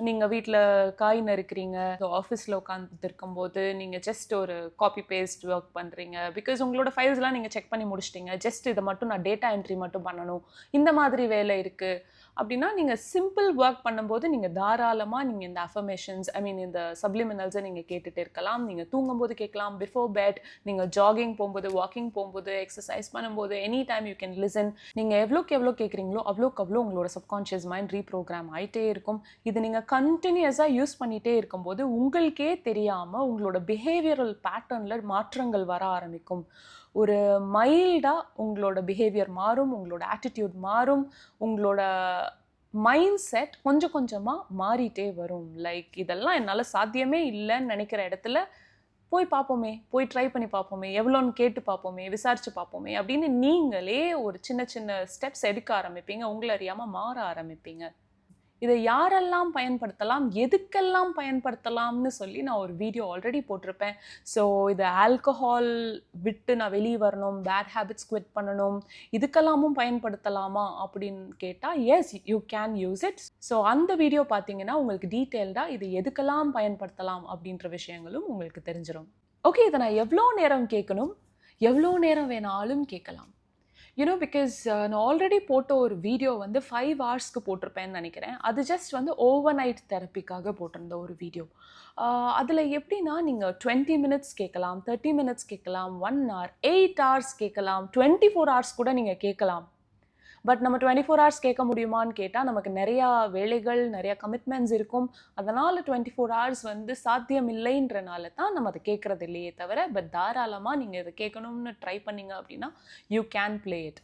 நீங்கள் வீட்டில் காய் நறுக்கிறீங்க, ஆஃபீஸில் உட்காந்துட்டு இருக்கும்போது நீங்கள் ஜஸ்ட் ஒரு காப்பி பேஸ்ட் ஒர்க் பண்ணுறீங்க, பிகாஸ் உங்களோட ஃபைல்ஸ்லாம் நீங்கள் செக் பண்ணி முடிச்சிட்டிங்க, ஜஸ்ட் இதை மட்டும் நான் டேட்டா என்ட்ரி மட்டும் பண்ணணும், இந்த மாதிரி வேலை இருக்குது அப்படின்னா நீங்கள் சிம்பிள் ஒர்க் பண்ணும்போது நீங்கள் தாராளமாக நீங்கள் இந்த அஃபர்மேஷன்ஸ் இந்த சப்ளிமினல்ஸை நீங்கள் கேட்டுகிட்டே இருக்கலாம். நீங்கள் தூங்கும்போது கேட்கலாம், பிஃபோர் பெட், நீங்கள் ஜாகிங் போகும்போது, வாக்கிங் போகும்போது, எக்ஸசைஸ் பண்ணும்போது, any time you can listen. நீங்கள் எவ்வளோக்கு எவ்வளோ கேட்குறீங்களோ அவ்வளோக்கு அவ்வளோ உங்களோட சப்கான்ஷியஸ் மைண்ட் ரீப்ரோக்ராம் ஆகிட்டே இருக்கும். இது நீங்கள் கண்டினியூஸாக யூஸ் பண்ணிகிட்டே இருக்கும்போது உங்களுக்கே தெரியாமல் உங்களோட பிஹேவியரல் பேட்டர்னில் மாற்றங்கள் வர ஆரம்பிக்கும். ஒரு மைல்டாக உங்களோட பிஹேவியர் மாறும், உங்களோட ஆட்டிடியூட் மாறும், உங்களோட மைண்ட் செட் கொஞ்சம் கொஞ்சமாக மாறிட்டே வரும். லைக் இதெல்லாம் என்னால் சாத்தியமே இல்லைன்னு நினைக்கிற இடத்துல போய் பார்ப்போமே, போய் ட்ரை பண்ணி பார்ப்போமே, எவ்வளோன்னு கேட்டு பார்ப்போமே, விசாரித்து பார்ப்போமே அப்படின்னு நீங்களே ஒரு சின்ன சின்ன ஸ்டெப்ஸ் எடுக்க ஆரம்பிப்பீங்க. உங்களை அறியாமல் மாற ஆரம்பிப்பீங்க. இதை யாரெல்லாம் பயன்படுத்தலாம், எதுக்கெல்லாம் பயன்படுத்தலாம்னு சொல்லி நான் ஒரு வீடியோ ஆல்ரெடி போட்டிருப்பேன். ஸோ இது ஆல்கஹால் விட்டு நான் வெளியே வரணும், பேட் ஹேபிட்ஸ் குவிட் பண்ணணும், இதுக்கெல்லாமும் பயன்படுத்தலாமா அப்படின்னு கேட்டால் yes, you can use it. So அந்த வீடியோ பார்த்தீங்கன்னா உங்களுக்கு டீட்டெயில்டாக இது எதுக்கெல்லாம் பயன்படுத்தலாம் அப்படின்ற விஷயங்களும் உங்களுக்கு தெரிஞ்சிடும். ஓகே, இதை நான் எவ்வளோ நேரம் கேட்கணும், எவ்வளோ நேரம் வேணாலும் கேட்கலாம். பிகாஸ் நான் ஆல்ரெடி போட்ட ஒரு வீடியோ 5 ஹவர்ஸ்க்கு போட்டிருப்பேன்னு நினைக்கிறேன். அது ஜஸ்ட் ஓவர் நைட் தெரப்பிக்காக போட்டிருந்த ஒரு வீடியோ. அதில் எப்படின்னா நீங்கள் 20 மினிட்ஸ் கேட்கலாம், 30 மினிட்ஸ் கேட்கலாம், 1 hour, 8 hours கேட்கலாம், 24 hours கூட நீங்கள் கேட்கலாம். பட் நம்ம 24 hours கேட்க முடியுமான்னு கேட்டால் நமக்கு நிறையா வேலைகள், நிறையா கமிட்மெண்ட்ஸ் இருக்கும். அதனால் 24 hours சாத்தியம் இல்லைன்றனால தான் நம்ம அதை கேட்குறது இல்லையே தவிர, பட் தாராளமாக நீங்கள் இதை கேட்கணும்னு ட்ரை பண்ணிங்க அப்படின்னா யூ கேன் ப்ளே இட்.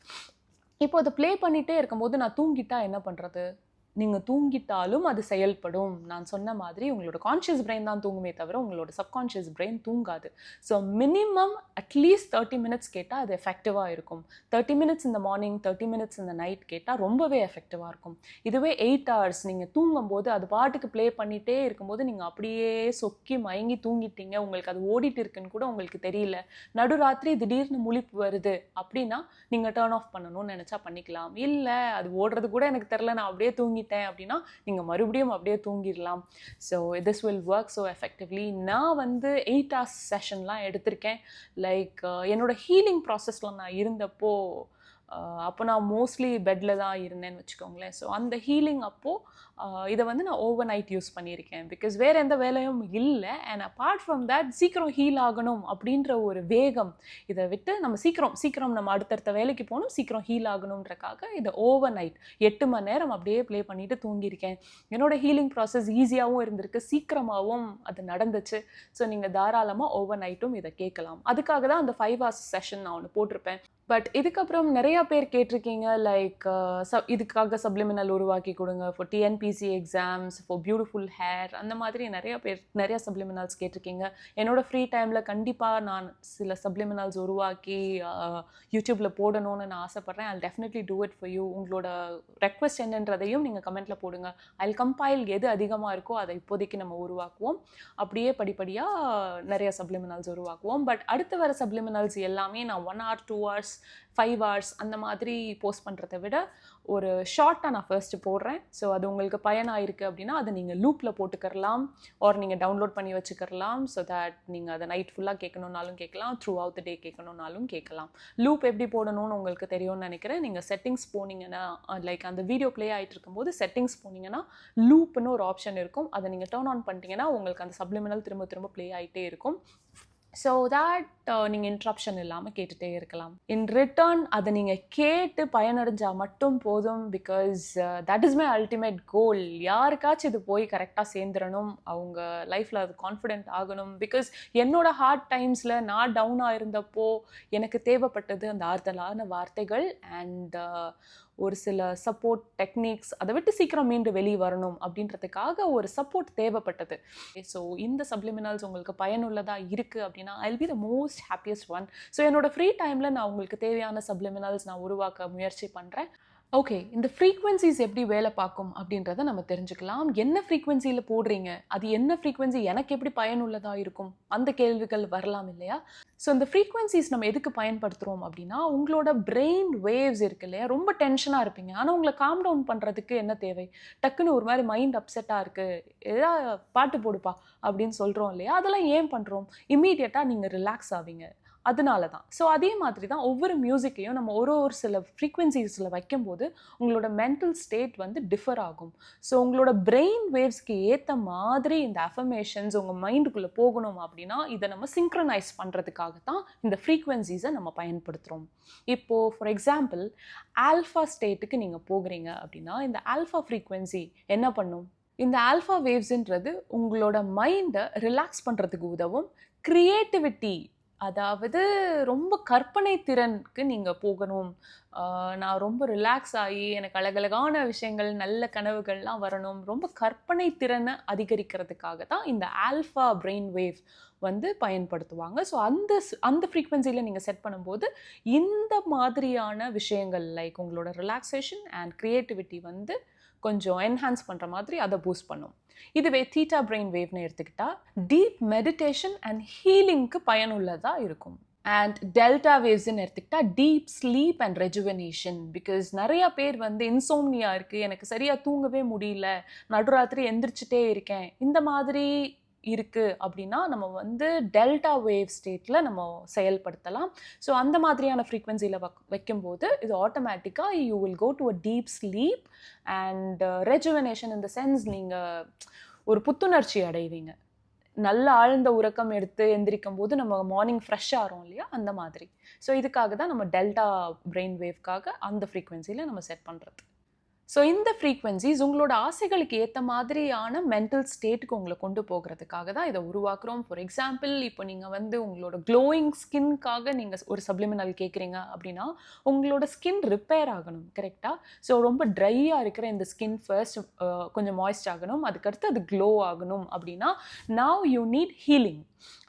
இப்போ அதை ப்ளே பண்ணிகிட்டே இருக்கும்போது நான் தூங்கிட்டா என்ன பண்ணுறது? நீங்கள் தூங்கிட்டாலும் அது செயல்படும். நான் சொன்ன மாதிரி உங்களோட கான்ஷியஸ் பிரெயின் தான் தூங்குமே தவிர உங்களோட சப்கான்ஷியஸ் பிரெயின் தூங்காது. ஸோ மினிமம் அட்லீஸ்ட் 30 மினிட்ஸ் கேட்டால் அது எஃபெக்டிவாக இருக்கும். 30 மினிட்ஸ் இந்த மார்னிங், 30 மினிட்ஸ் இந்த நைட் கேட்டால் ரொம்பவே எஃபெக்டிவாக இருக்கும். இதுவே 8 hours நீங்கள் தூங்கும்போது அது பாட்டுக்கு ப்ளே பண்ணிகிட்டே இருக்கும்போது நீங்கள் அப்படியே சொக்கி மயங்கி தூங்கிட்டீங்க, உங்களுக்கு அது ஓடிட்டு இருக்குன்னு கூட உங்களுக்கு தெரியல, நடுராத்திரி திடீர்னு முழிப்பு வருது அப்படின்னா நீங்கள் டர்ன் ஆஃப் பண்ணணும்னு நினச்சா பண்ணிக்கலாம். இல்லை அது ஓடுறது கூட எனக்கு தெரில, நான் அப்படியே தூங்கிட்டேன் அப்படின்னா நீங்கள் மறுபடியும் அப்படியே தூங்கிடலாம். So this will work so effectively. நான் 8 hours செஷன்லாம் எடுத்திருக்கேன். லைக் என்னோட ஹீலிங் ப்ராசஸில் நான் இருந்தப்போ அப்போ நான் மோஸ்ட்லி பெட்டில் தான் இருந்தேன்னு வச்சுக்கோங்களேன். ஸோ அந்த ஹீலிங் அப்போது இதை நான் ஓவர் நைட் யூஸ் பண்ணியிருக்கேன். பிகாஸ் வேறு எந்த வேலையும் இல்லை. அண்ட் அப்பார்ட் ஃப்ரம் தேட் சீக்கிரம் ஹீல் ஆகணும் அப்படின்ற ஒரு வேகம், இதை விட்டு நம்ம சீக்கிரம் நம்ம அடுத்தடுத்த வேலைக்கு போகணும், சீக்கிரம் ஹீல் ஆகணுன்றக்காக இதை ஓவர் நைட் 8 மணி நேரம் அப்படியே ப்ளே பண்ணிவிட்டு தூங்கியிருக்கேன். என்னோட ஹீலிங் ப்ராசஸ் ஈஸியாகவும் இருந்திருக்கு, சீக்கிரமாகவும் அது நடந்துச்சு. ஸோ நீங்கள் தாராளமாக ஓவர் நைட்டும் இதை கேட்கலாம். அதுக்காக தான் அந்த 5 hours செஷன் நான் ஒன்று போட்டிருப்பேன். பட் இதுக்கப்புறம் நிறையா பேர் கேட்டிருக்கீங்க, லைக் இதுக்காக சப்ளிமினல் உருவாக்கி கொடுங்க for TNPSC exams, for beautiful hair, அந்த மாதிரி நிறையா சப்ளிமினல்ஸ் கேட்டிருக்கீங்க. என்னோடய ஃப்ரீ டைமில் கண்டிப்பாக நான் சில சப்ளிமினல்ஸ் உருவாக்கி யூடியூப்பில் போடணும்னு நான் ஆசைப்பட்றேன். I definitely do it for you. உங்களோட ரெக்வெஸ்ட் என்னன்றதையும் நீங்கள் கமெண்ட்டில் போடுங்க. ஐ கம்பைல் எது அதிகமாக இருக்கோ அதை இப்போதைக்கு நம்ம உருவாக்குவோம். அப்படியே படிப்படியாக நிறைய சப்ளிமினல்ஸ் உருவாக்குவோம். பட் அடுத்து வர சப்ளிமினல்ஸ் எல்லாமே நான் 1 hour, 2 hours, 5 hours அந்த மாதிரி போஸ்ட் பண்ணுறதை விட ஒரு ஷார்ட்டாக நான் ஃபர்ஸ்ட்டு போடுறேன். ஸோ அது உங்களுக்கு பயனாயிருக்கு அப்படின்னா அதை நீங்கள் லூப்பில் போட்டுக்கரலாம், ஆர் நீங்கள் டவுன்லோட் பண்ணி வச்சுக்கரலாம். ஸோ தட் நீங்கள் அதை நைட் ஃபுல்லாக கேட்கணுன்னாலும் கேட்கலாம், த்ரூ அவுட் த டே கேட்கணுன்னாலும் கேட்கலாம். லூப் எப்படி போடணும்னு உங்களுக்கு தெரியும்னு நினைக்கிறேன். நீங்கள் செட்டிங்ஸ் போனீங்கன்னா, லைக் அந்த வீடியோ ப்ளே ஆகிட்டு இருக்கும்போது செட்டிங்ஸ் போனீங்கன்னா லூப்னு ஒரு ஆப்ஷன் இருக்கும். அதை நீங்கள் டர்ன் ஆன் பண்ணிட்டீங்கன்னா உங்களுக்கு அந்த சப்ளிமினல் திரும்ப திரும்ப ப்ளே ஆகிட்டே இருக்கும். ஸோ தேட் நீங்கள் இன்ட்ரப்ஷன் இல்லாமல் கேட்டுகிட்டே இருக்கலாம். இன் ரிட்டர்ன் அதை நீங்கள் கேட்டு பயனடைஞ்சால் மட்டும் போதும். Because that is my ultimate goal. யாருக்காச்சும் இது போய் கரெக்டாக சேர்ந்துடணும், அவங்க லைஃப்பில் அது கான்ஃபிடென்ட் ஆகணும். பிகாஸ் என்னோடய ஹார்ட் டைம்ஸில் நான் டவுனாக இருந்தப்போ எனக்கு தேவைப்பட்டது அந்த ஆறுதலான வார்த்தைகள் அண்ட் ஒரு சில சப்போர்ட் டெக்னிக்ஸ். அதை விட்டு சீக்கிரம் மீண்டு வெளியே வரணும் அப்படின்றதுக்காக ஒரு சப்போர்ட் தேவைப்பட்டது. ஸோ இந்த சப்ளிமினல்ஸ் உங்களுக்கு பயனுள்ளதாக இருக்குது அப்படின்னா I will be the most happiest one. So என்னோட ஃப்ரீ டைமில் நான் உங்களுக்கு தேவையான சப்ளிமினல்ஸ் நான் உருவாக்க முயற்சி பண்ணுறேன். ஓகே. இந்த ஃப்ரீக்வென்சிஸ் எப்படி வேலை பார்க்கும் அப்படின்றத நம்ம தெரிஞ்சுக்கலாம். என்ன ஃப்ரீக்வென்சில போடுறீங்க? அது என்ன ஃப்ரீக்வென்சி எனக்கு எப்படி பயனுள்ளதா இருக்கும்? அந்த கேள்விகள் வரலாம் இல்லையா? ஸோ இந்த ஃப்ரீக்வென்சிஸ் நம்ம எதுக்கு பயன்படுத்துறோம் அப்படின்னா, உங்களோட பிரெயின் வேவ்ஸ் இருக்கு இல்லையா? ரொம்ப டென்ஷனா இருப்பீங்க. ஆனா உங்கள காம் டவுன் பண்றதுக்கு என்ன தேவை? டக்குன்னு ஒரு மாரி மைண்ட் அப்செட்டா இருக்கு. "ஏதா பாட்டு போடுப்பா" அப்படின்னு சொல்றோம் இல்லையா? அதெல்லாம் ஏன் பண்றோம்? இம்மீடியட்டா நீங்க ரிலாக்ஸ் ஆவீங்க. அதனால தான். ஸோ அதே மாதிரி தான் ஒவ்வொரு மியூசிக்கையும் நம்ம ஒரு சில ஃப்ரீக்வென்சிஸ்ல வைக்கும்போது, உங்களோட மென்டல் ஸ்டேட் வந்து டிஃபர் ஆகும். ஸோ உங்களோட பிரெயின் வேவ்ஸ்க்கு ஏத்த மாதிரி இந்த அஃபர்மேஷன்ஸ் உங்க மைண்டுக்குள்ள போகணும் அப்படின்னா, இத நம்ம சிங்க்ரனைஸ் பண்றதுக்காக தான் இந்த ஃப்ரீக்வென்சிஸ நம்ம பயன்படுத்துறோம். இப்போ ஃபார் எக்ஸாம்பிள், ஆல்ஃபா ஸ்டேட்டுக்கு நீங்க போகிறீங்க அப்படின்னா, இந்த ஆல்ஃபா ஃப்ரீக்வென்சி என்ன பண்ணும்? இந்த ஆல்ஃபா வேவ்ஸ்ன்றது உங்களோட மைண்ட ரிலாக்ஸ் பண்றதுக்கு உதவும். கிரியேட்டிவிட்டி, அதாவது ரொம்ப கற்பனை திறனுக்கு நீங்க போகணும். நான் ரொம்ப ரிலாக்ஸ் ஆயி, எனக்கு அழகழகான விஷயங்கள், நல்ல கனவுகள்லாம் வரணும். ரொம்ப கற்பனை திறனை அதிகரிக்கிறதுக்காக தான் இந்த ஆல்ஃபா பிரெயின் வேவ் வந்து பயன்படுத்துவாங்க. ஸோ அந்த ஃப்ரீக்வென்சில நீங்க செட் பண்ணும்போது, இந்த மாதிரியான விஷயங்கள் லைக் உங்களோட ரிலாக்சேஷன் அண்ட் கிரியேட்டிவிட்டி வந்து கொஞ்சம் என்ஹான்ஸ் பண்ற மாதிரி அத பூஸ்ட் பண்ணும். இதுவே தீட்டா பிரெயின் வேவ்னு எடுத்துக்கிட்டா, டீப் மெடிடேஷன் அண்ட் ஹீலிங்க்கு பயனுள்ளதா இருக்கும். அண்ட் டெல்டா வேவ்ஸ்ன்னு எடுத்துக்கிட்டா, deep sleep and rejuvenation. Because நெறைய பேர் வந்து இன்சோம்னியா இருக்கு, எனக்கு சரியா தூங்கவே முடியல, நடுராத்திரி எந்திரிச்சுட்டே இருக்கேன், இந்த மாதிரி இருக்கு அப்படின்னா, நம்ம வந்து டெல்டா வேவ் ஸ்டேட்ல நம்ம செயல்படுத்தலாம். ஸோ அந்த மாதிரியான ஃப்ரீக்வென்சில வைக்கும்போது, இது ஆட்டோமேட்டிக்கா you will go to a deep sleep and rejuvenation in the sense நீங்க ஒரு புத்துணர்ச்சி அடைவீங்க. நல்ல ஆழ்ந்த உறக்கம் எடுத்து எந்திரிக்கும்போது நம்ம மார்னிங் ஃப்ரெஷ் ஆறோம் இல்லையா? அந்த மாதிரி. ஸோ இதுக்காக தான் நம்ம டெல்டா பிரெயின் வேவ்க்காக அந்த ஃப்ரீக்வென்சில நம்ம செட் பண்றது. ஸோ இந்த ஃப்ரீக்வென்சிஸ் உங்களோட ஆசைகளுக்கு ஏத்த மாதிரியான மென்டல் ஸ்டேட்டுக்கு உங்கள கொண்டு போகுறதுக்காக தான் இத உருவாக்குறோம். ஃபார் எக்ஸாம்பிள், இப்போ நீங்க வந்து உங்களோட க்ளோயிங் ஸ்கின்க்காக நீங்க ஒரு சப்ளிமினல் கேட்குறீங்க அப்படின்னா, உங்களோட ஸ்கின் ரிப்பேர் ஆகணும். கரெக்ட்டா? ஸோ ரொம்ப ட்ரையா இருக்கிற இந்த ஸ்கின் ஃபர்ஸ்ட் கொஞ்சம் மாய்ஸ்ட் ஆகணும். அதுக்கடுத்து அது க்ளோ ஆகணும் அப்படின்னா, நவ் யூ நீட் ஹீலிங்.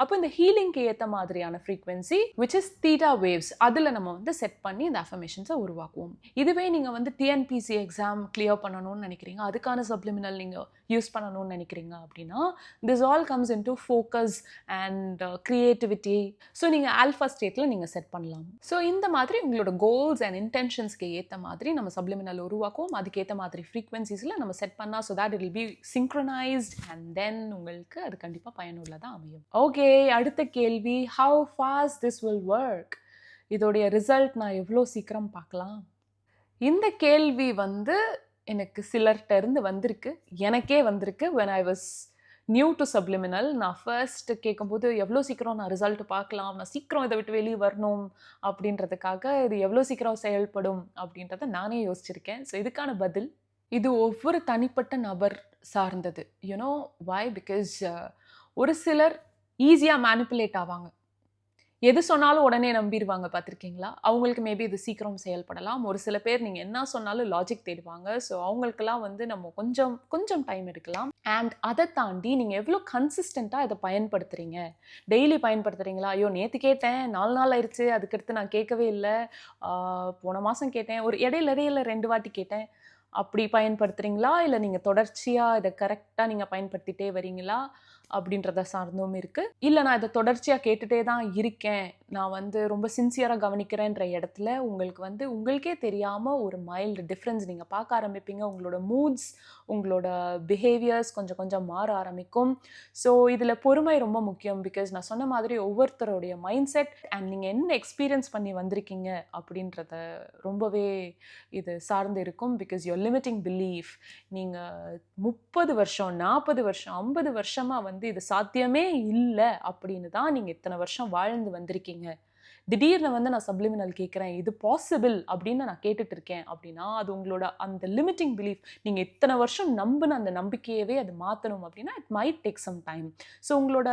அப்போ இந்த ஹீலிங்க்கு ஏத்த மாதிரியான frequency which is theta waves, அதுல நம்ம வந்து செட் பண்ணி இந்த அஃபர்மேஷன்ஸை உருவாக்குவோம். இதுவே நீங்க வந்து டிஎன்பிசி எக்ஸாம் கிளியர் பண்ணணும்னு நினைக்கிறீங்க, அதுக்கான சப்ளிமினல் நீங்க யூஸ் பண்ணணும்னு நினைக்கிறீங்க அப்படின்னா, this all comes into focus and creativity. So நீங்க ஆல்ஃபா ஸ்டேட்ல நீங்க செட் பண்ணலாம். ஸோ இந்த மாதிரி உங்களோட கோல்ஸ் அண்ட் இன்டென்ஷன்ஸ்க்கு ஏத்த மாதிரி நம்ம சப்ளிமினல் உருவாக்குவோம். அதுக்கேற்ற மாதிரி ஃப்ரீக்வென்சிஸ்ல நம்ம செட் பண்ணா so that it will be synchronised and then உங்களுக்கு அது கண்டிப்பா பயனுள்ளதா அமையும். ஓகே, அடுத்த கேள்வி, how fast this will work? இதோடைய ரிசல்ட் நான் எவ்வளோ சீக்கிரம் பார்க்கலாம்? இந்த கேள்வி வந்து எனக்கு சிலர்கிட்ட இருந்து வந்திருக்கு. எனக்கே வந்திருக்கு. when I was new to subliminal, நான் ஃபர்ஸ்ட் கேட்கும்போது எவ்வளோ சீக்கிரம் நான் ரிசல்ட் பார்க்கலாம், நான் சீக்கிரம் இதை விட்டு வெளியே வரணும் அப்படின்றதுக்காக இது எவ்வளோ சீக்கிரம் செயல்படும் அப்படின்றத நானே யோசிச்சிருக்கேன். ஸோ இதுக்கான பதில், இது ஒவ்வொரு தனிப்பட்ட நபர் சார்ந்தது. You know why? பிகாஸ் ஒரு சிலர் ஈஸியாக மேனிப்புலேட் ஆவாங்க. எது சொன்னாலும் உடனே நம்பிடுவாங்க, பார்த்துருக்கீங்களா? அவங்களுக்கு மேபி இது சீக்கிரம் செயல்படலாம். ஒரு சில பேர் நீங்கள் என்ன சொன்னாலும் லாஜிக் தேடுவாங்க. ஸோ அவங்களுக்கெல்லாம் வந்து நம்ம கொஞ்சம் கொஞ்சம் டைம் எடுக்கலாம். அண்ட் அதை தாண்டி நீங்கள் எவ்வளோ கன்சிஸ்டண்ட்டாக இதை பயன்படுத்துகிறீங்க, டெய்லி பயன்படுத்துகிறீங்களா? ஐயோ நேற்று கேட்டேன், 4 நாள் ஆயிடுச்சு, அதுக்கடுத்து நான் கேட்கவே இல்லை, போன மாதம் கேட்டேன், ஒரு இடையில 2 வாட்டி கேட்டேன், அப்படி பயன்படுத்துகிறீங்களா? இல்லை நீங்கள் தொடர்ச்சியாக இதை கரெக்டாக நீங்கள் பயன்படுத்திகிட்டே வரீங்களா அப்படின்றத சார்ந்தும் இருக்குது. இல்லை நான் இதை தொடர்ச்சியாக கேட்டுகிட்டே தான் இருக்கேன், நான் வந்து ரொம்ப சின்சியராக கவனிக்கிறேன்ற இடத்துல உங்களுக்கு வந்து உங்களுக்கே தெரியாமல் ஒரு மைல்டு டிஃப்ரென்ஸ் நீங்கள் பார்க்க ஆரம்பிப்பீங்க. உங்களோட மூட்ஸ், உங்களோட பிஹேவியர்ஸ் கொஞ்சம் கொஞ்சம் மாற ஆரம்பிக்கும். ஸோ இதில் பொறுமை ரொம்ப முக்கியம். பிகாஸ் நான் சொன்ன மாதிரி ஒவ்வொருத்தருடைய மைண்ட் செட் அண்ட் நீங்கள் என்ன எக்ஸ்பீரியன்ஸ் பண்ணி வந்திருக்கீங்க அப்படின்றத ரொம்பவே இது சார்ந்து இருக்கும். பிகாஸ் யூர் லிமிட்டிங் பிலீஃப், நீங்கள் 30 வருஷம் 40 வருஷம் 50 வருஷமாக வந்து இது சாத்தியமே இல்லை அப்படின்னு தான் நீங்கள் இத்தனை வருஷம் வாழ்ந்து வந்திருக்கீங்க. திடீர்னு வந்து நான் சப்ளிமினல் கேட்குறேன், இது பாசிபிள் அப்படின்னு நான் கேட்டுட்டு இருக்கேன் அப்படின்னா, அது உங்களோட அந்த லிமிட்டிங் பிலீஃப், நீங்கள் இத்தனை வருஷம் நம்பின அந்த நம்பிக்கையவே அது மாற்றணும் அப்படின்னா it might take some time. So உங்களோட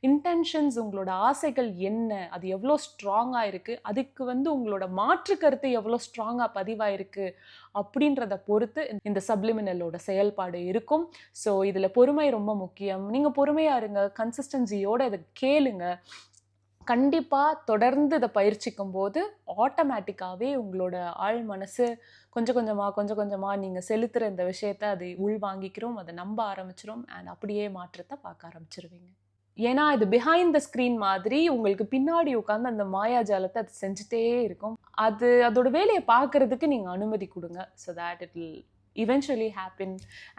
இன்டென்ஷன்ஸ், உங்களோட ஆசைகள் என்ன, அது எவ்வளோ ஸ்ட்ராங்காக இருக்குது, அதுக்கு வந்து உங்களோட மாற்று கருத்து எவ்வளோ ஸ்ட்ராங்காக பதிவாயிருக்கு அப்படின்றத பொறுத்து இந்த சப்ளிமினலோட செயல்பாடு இருக்கும். ஸோ இதில் பொறுமை ரொம்ப முக்கியம். நீங்கள் பொறுமையாக இருங்க, கன்சிஸ்டன்சியோடு இதை கேளுங்க. கண்டிப்பாக தொடர்ந்து இதை பயிற்சிக்கும் போது ஆட்டோமேட்டிக்காகவே உங்களோட ஆழ் மனசு கொஞ்சம் கொஞ்சமாக நீங்கள் செலுத்துகிற இந்த விஷயத்தை அது உள்வாங்கிக்கிறோம், அதை நம்ப ஆரம்பிச்சிரும் அண்ட் அப்படியே மாற்றத்தை பார்க்க ஆரம்பிச்சிருவீங்க. ஏன்னா இது பிஹைண்ட் த ஸ்க்ரீன் மாதிரி உங்களுக்கு பின்னாடி உட்காந்து அந்த மாயாஜாலத்தை அது செஞ்சுட்டே இருக்கும். அதோட வேலையை பார்க்கறதுக்கு நீங்கள் அனுமதி கொடுங்க. So that it will eventually happen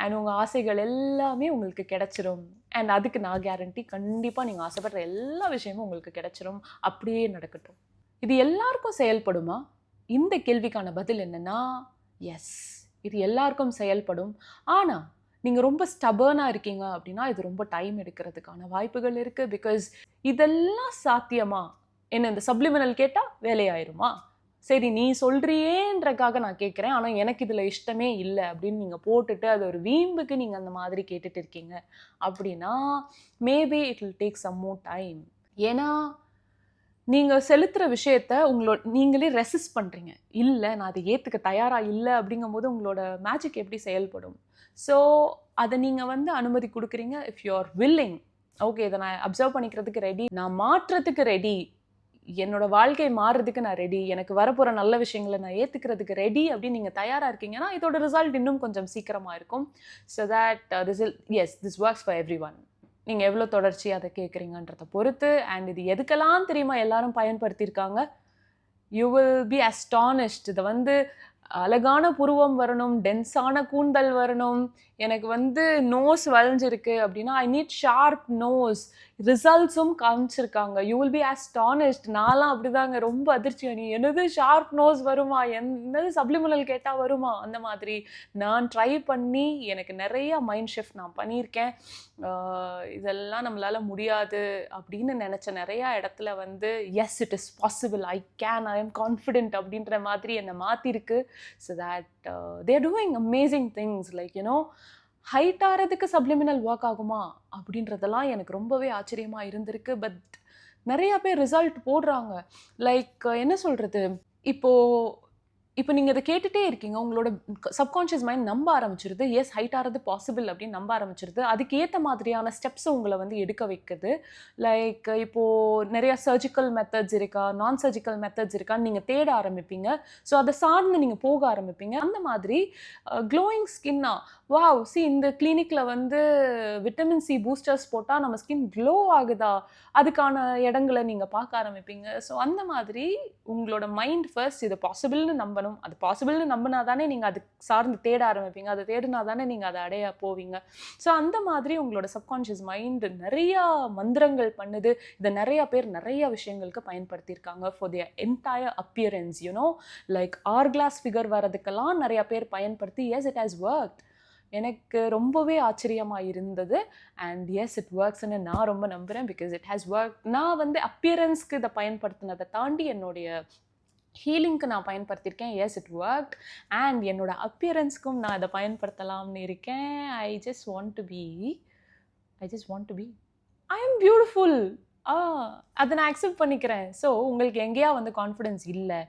and உங்கள் ஆசைகள் எல்லாமே உங்களுக்கு கிடைச்சிரும். அண்ட் அதுக்கு நான் கேரண்டி, கண்டிப்பாக நீங்கள் ஆசைப்படுற எல்லா விஷயமும் உங்களுக்கு கிடைச்சிரும். அப்படியே நடக்கட்டும். இது எல்லாருக்கும் செயல்படுமா? இந்த கேள்விக்கான பதில் என்னன்னா, எஸ், இது எல்லாருக்கும் செயல்படும். ஆனால் நீங்கள் ரொம்ப ஸ்டபர்னாக இருக்கீங்க அப்படின்னா இது ரொம்ப டைம் எடுக்கிறதுக்கான வாய்ப்புகள் இருக்குது. பிகாஸ் இதெல்லாம் சாத்தியமா? என்ன இந்த சப்ளிமினல் கேட்டால் வேலையாயிருமா? சரி நீ சொல்கிறியேன்றக்காக நான் கேட்குறேன், ஆனால் எனக்கு இதில் இஷ்டமே இல்லை அப்படின்னு நீங்கள் போட்டுட்டு அது ஒரு வீம்புக்கு நீங்கள் அந்த மாதிரி கேட்டுட்டு இருக்கீங்க அப்படின்னா maybe it will take some more time. ஏன்னா நீங்கள் செலுத்துகிற விஷயத்த நீங்களே ரெசிஸ்ட் பண்ணுறீங்க. இல்லை நான் அதை ஏற்றுக்க தயாராக இல்லை அப்படிங்கும்போது உங்களோட மேஜிக் எப்படி செயல்படும்? ஸோ அதை நீங்கள் அனுமதி கொடுக்குறீங்க. If you are willing, okay இதை நான் அப்சர்வ் பண்ணிக்கிறதுக்கு ரெடி, நான் மாற்றத்துக்கு ரெடி, என்னோட வாழ்க்கை மாறுறதுக்கு நான் ரெடி, எனக்கு வரப்போகிற நல்ல விஷயங்களை நான் ஏற்றுக்கிறதுக்கு ரெடி அப்படின்னு நீங்கள் தயாராக இருக்கீங்கன்னா இதோட ரிசல்ட் இன்னும் கொஞ்சம் சீக்கிரமாக இருக்கும். So that this works for every one. நீங்கள் எவ்வளோ தொடர்ச்சி அதை கேட்குறீங்கன்றதை பொறுத்து. அண்ட் இது எதுக்கெல்லாம் தெரியுமா எல்லாரும் பயன்படுத்தியிருக்காங்க? You will be astonished. இதை அழகான புருவம் வரணும், டென்ஸான கூந்தல் வரணும், எனக்கு நோஸ் வளைஞ்சிருக்கு அப்படின்னா ஐ நீட் ஷார்ப் நோஸ், ரிசல்ட்ஸும் காமிச்சிருக்காங்க. You will be astonished. நான்லாம் அப்படிதாங்க, ரொம்ப அதிர்ச்சியா, நீ என்னது ஷார்ப் நோஸ் வருமா, என்னது சப்ளிமினல் கேட்டால் வருமா, அந்த மாதிரி நான் ட்ரை பண்ணி எனக்கு நிறைய மைண்ட் ஷிஃப்ட் நான் பண்ணியிருக்கேன். இதெல்லாம் நம்மளால் முடியாது அப்படின்னு நினச்ச நிறையா இடத்துல yes it is possible, I am confident அப்படின்ற மாதிரி என்னை மாற்றிருக்கு. So that they're doing amazing things. Like height ஆகிறதுக்கு சப்ளிமினல் ஒர்க் ஆகுமா அப்படின்றதெல்லாம் எனக்கு ரொம்பவே ஆச்சரியமாக இருந்திருக்கு. பட் நிறையா பேர் ரிசல்ட் போடுறாங்க. லைக் என்ன சொல்கிறது, இப்போ நீங்கள் இதை கேட்டுகிட்டே இருக்கீங்க, உங்களோட சப்கான்ஷியஸ் மைண்ட் நம்ப ஆரம்பிச்சிருது, எஸ் ஹைட் ஆகிறது பாசிபிள் அப்படின்னு நம்ப ஆரம்பிச்சிருது. அதுக்கேற்ற மாதிரியான ஸ்டெப்ஸ் உங்களை எடுக்க வைக்குது. லைக் இப்போது நிறையா சர்ஜிக்கல் மெத்தட்ஸ் இருக்கா, நான் சர்ஜிக்கல் மெத்தட்ஸ் இருக்கான்னு நீங்கள் தேட ஆரம்பிப்பீங்க. ஸோ அதை சார்ந்து நீங்கள் போக ஆரம்பிப்பீங்க. அந்த மாதிரி க்ளோயிங் ஸ்கின்னா, வாவ் சி இந்த கிளினிக்கில் விட்டமின் சி பூஸ்டர்ஸ் போட்டால் நம்ம ஸ்கின் க்ளோ ஆகுதா, அதுக்கான இடங்களை நீங்கள் பார்க்க ஆரம்பிப்பீங்க. ஸோ அந்த மாதிரி உங்களோட மைண்ட் ஃபர்ஸ்ட் இது பாசிபிள்னு நம்பணும். அது பாசிபிள்னு நம்பினா தானே நீங்கள் அது சார்ந்து தேட ஆரம்பிப்பீங்க. அதை தேடினா தானே நீங்கள் அதை அடைய போவீங்க. ஸோ அந்த மாதிரி உங்களோட சப்கான்ஷியஸ் மைண்ட் நிறையா மந்திரங்கள் பண்ணுது. இதை நிறையா பேர் நிறைய விஷயங்களுக்கு பயன்படுத்தியிருக்காங்க for their entire appearance. Like hourglass figure வரதுக்கெல்லாம் நிறையா பேர் பயன்படுத்தி எஸ் இட் ஹாஸ் ஒர்க். எனக்கு ரொம்பவே ஆச்சரியமாக இருந்தது. அண்ட் எஸ் இட் ஒர்க்ஸ்ன்னு நான் ரொம்ப நம்புகிறேன். Because it has work. நான் அப்பியரன்ஸ்க்கு இதை பயன்படுத்தினதை தாண்டி என்னுடைய ஹீலிங்க்கு நான் பயன்படுத்தியிருக்கேன். Yes it work. அண்ட் என்னோட அப்பியரன்ஸ்க்கும் நான் அதை பயன்படுத்தலாம்னு இருக்கேன். I just want to be I am beautiful. அதை நான் அக்செப்ட் பண்ணிக்கிறேன். ஸோ உங்களுக்கு எங்கேயா கான்ஃபிடென்ஸ் இல்லை,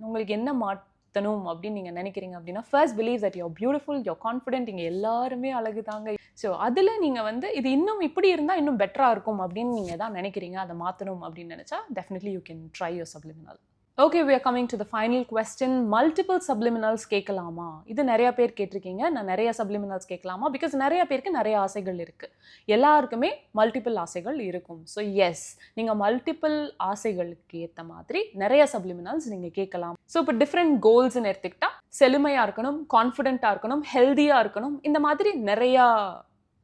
உங்களுக்கு என்ன மாற்றணும் அப்படின்னு நீங்கள் நினைக்கிறீங்க அப்படின்னா first believe that you're beautiful, you're confident. இங்கே எல்லாருமே அழகு தாங்க. ஸோ அதில் நீங்கள் இது இன்னும் இப்படி இருந்தால் இன்னும் பெட்டராக இருக்கும் அப்படின்னு நீங்கள் தான் நினைக்கிறீங்க, அதை மாற்றணும் அப்படின்னு நினச்சா definitely you can try your subliminal. Okay, we are coming to the final question. Multiple சப்ளிமினல்ஸ் கேட்கலாமா? இது நிறையா பேர் கேட்டிருக்கீங்க. நான் நிறைய சப்ளிமினல்ஸ் கேட்கலாமா? பிகாஸ் நிறைய பேருக்கு நிறைய ஆசைகள் இருக்குது. எல்லாருக்குமே மல்டிபிள் ஆசைகள் இருக்கும். ஸோ எஸ், நீங்கள் மல்டிபிள் ஆசைகளுக்கு ஏற்ற மாதிரி நிறைய சப்ளிமினல்ஸ் நீங்கள் கேட்கலாம். ஸோ இப்போ டிஃப்ரெண்ட் கோல்ஸ்ன்னு எடுத்துக்கிட்டா செழுமையாக இருக்கணும், கான்ஃபிடென்ட்டாக இருக்கணும், ஹெல்த்தியாக இருக்கணும், இந்த மாதிரி நிறையா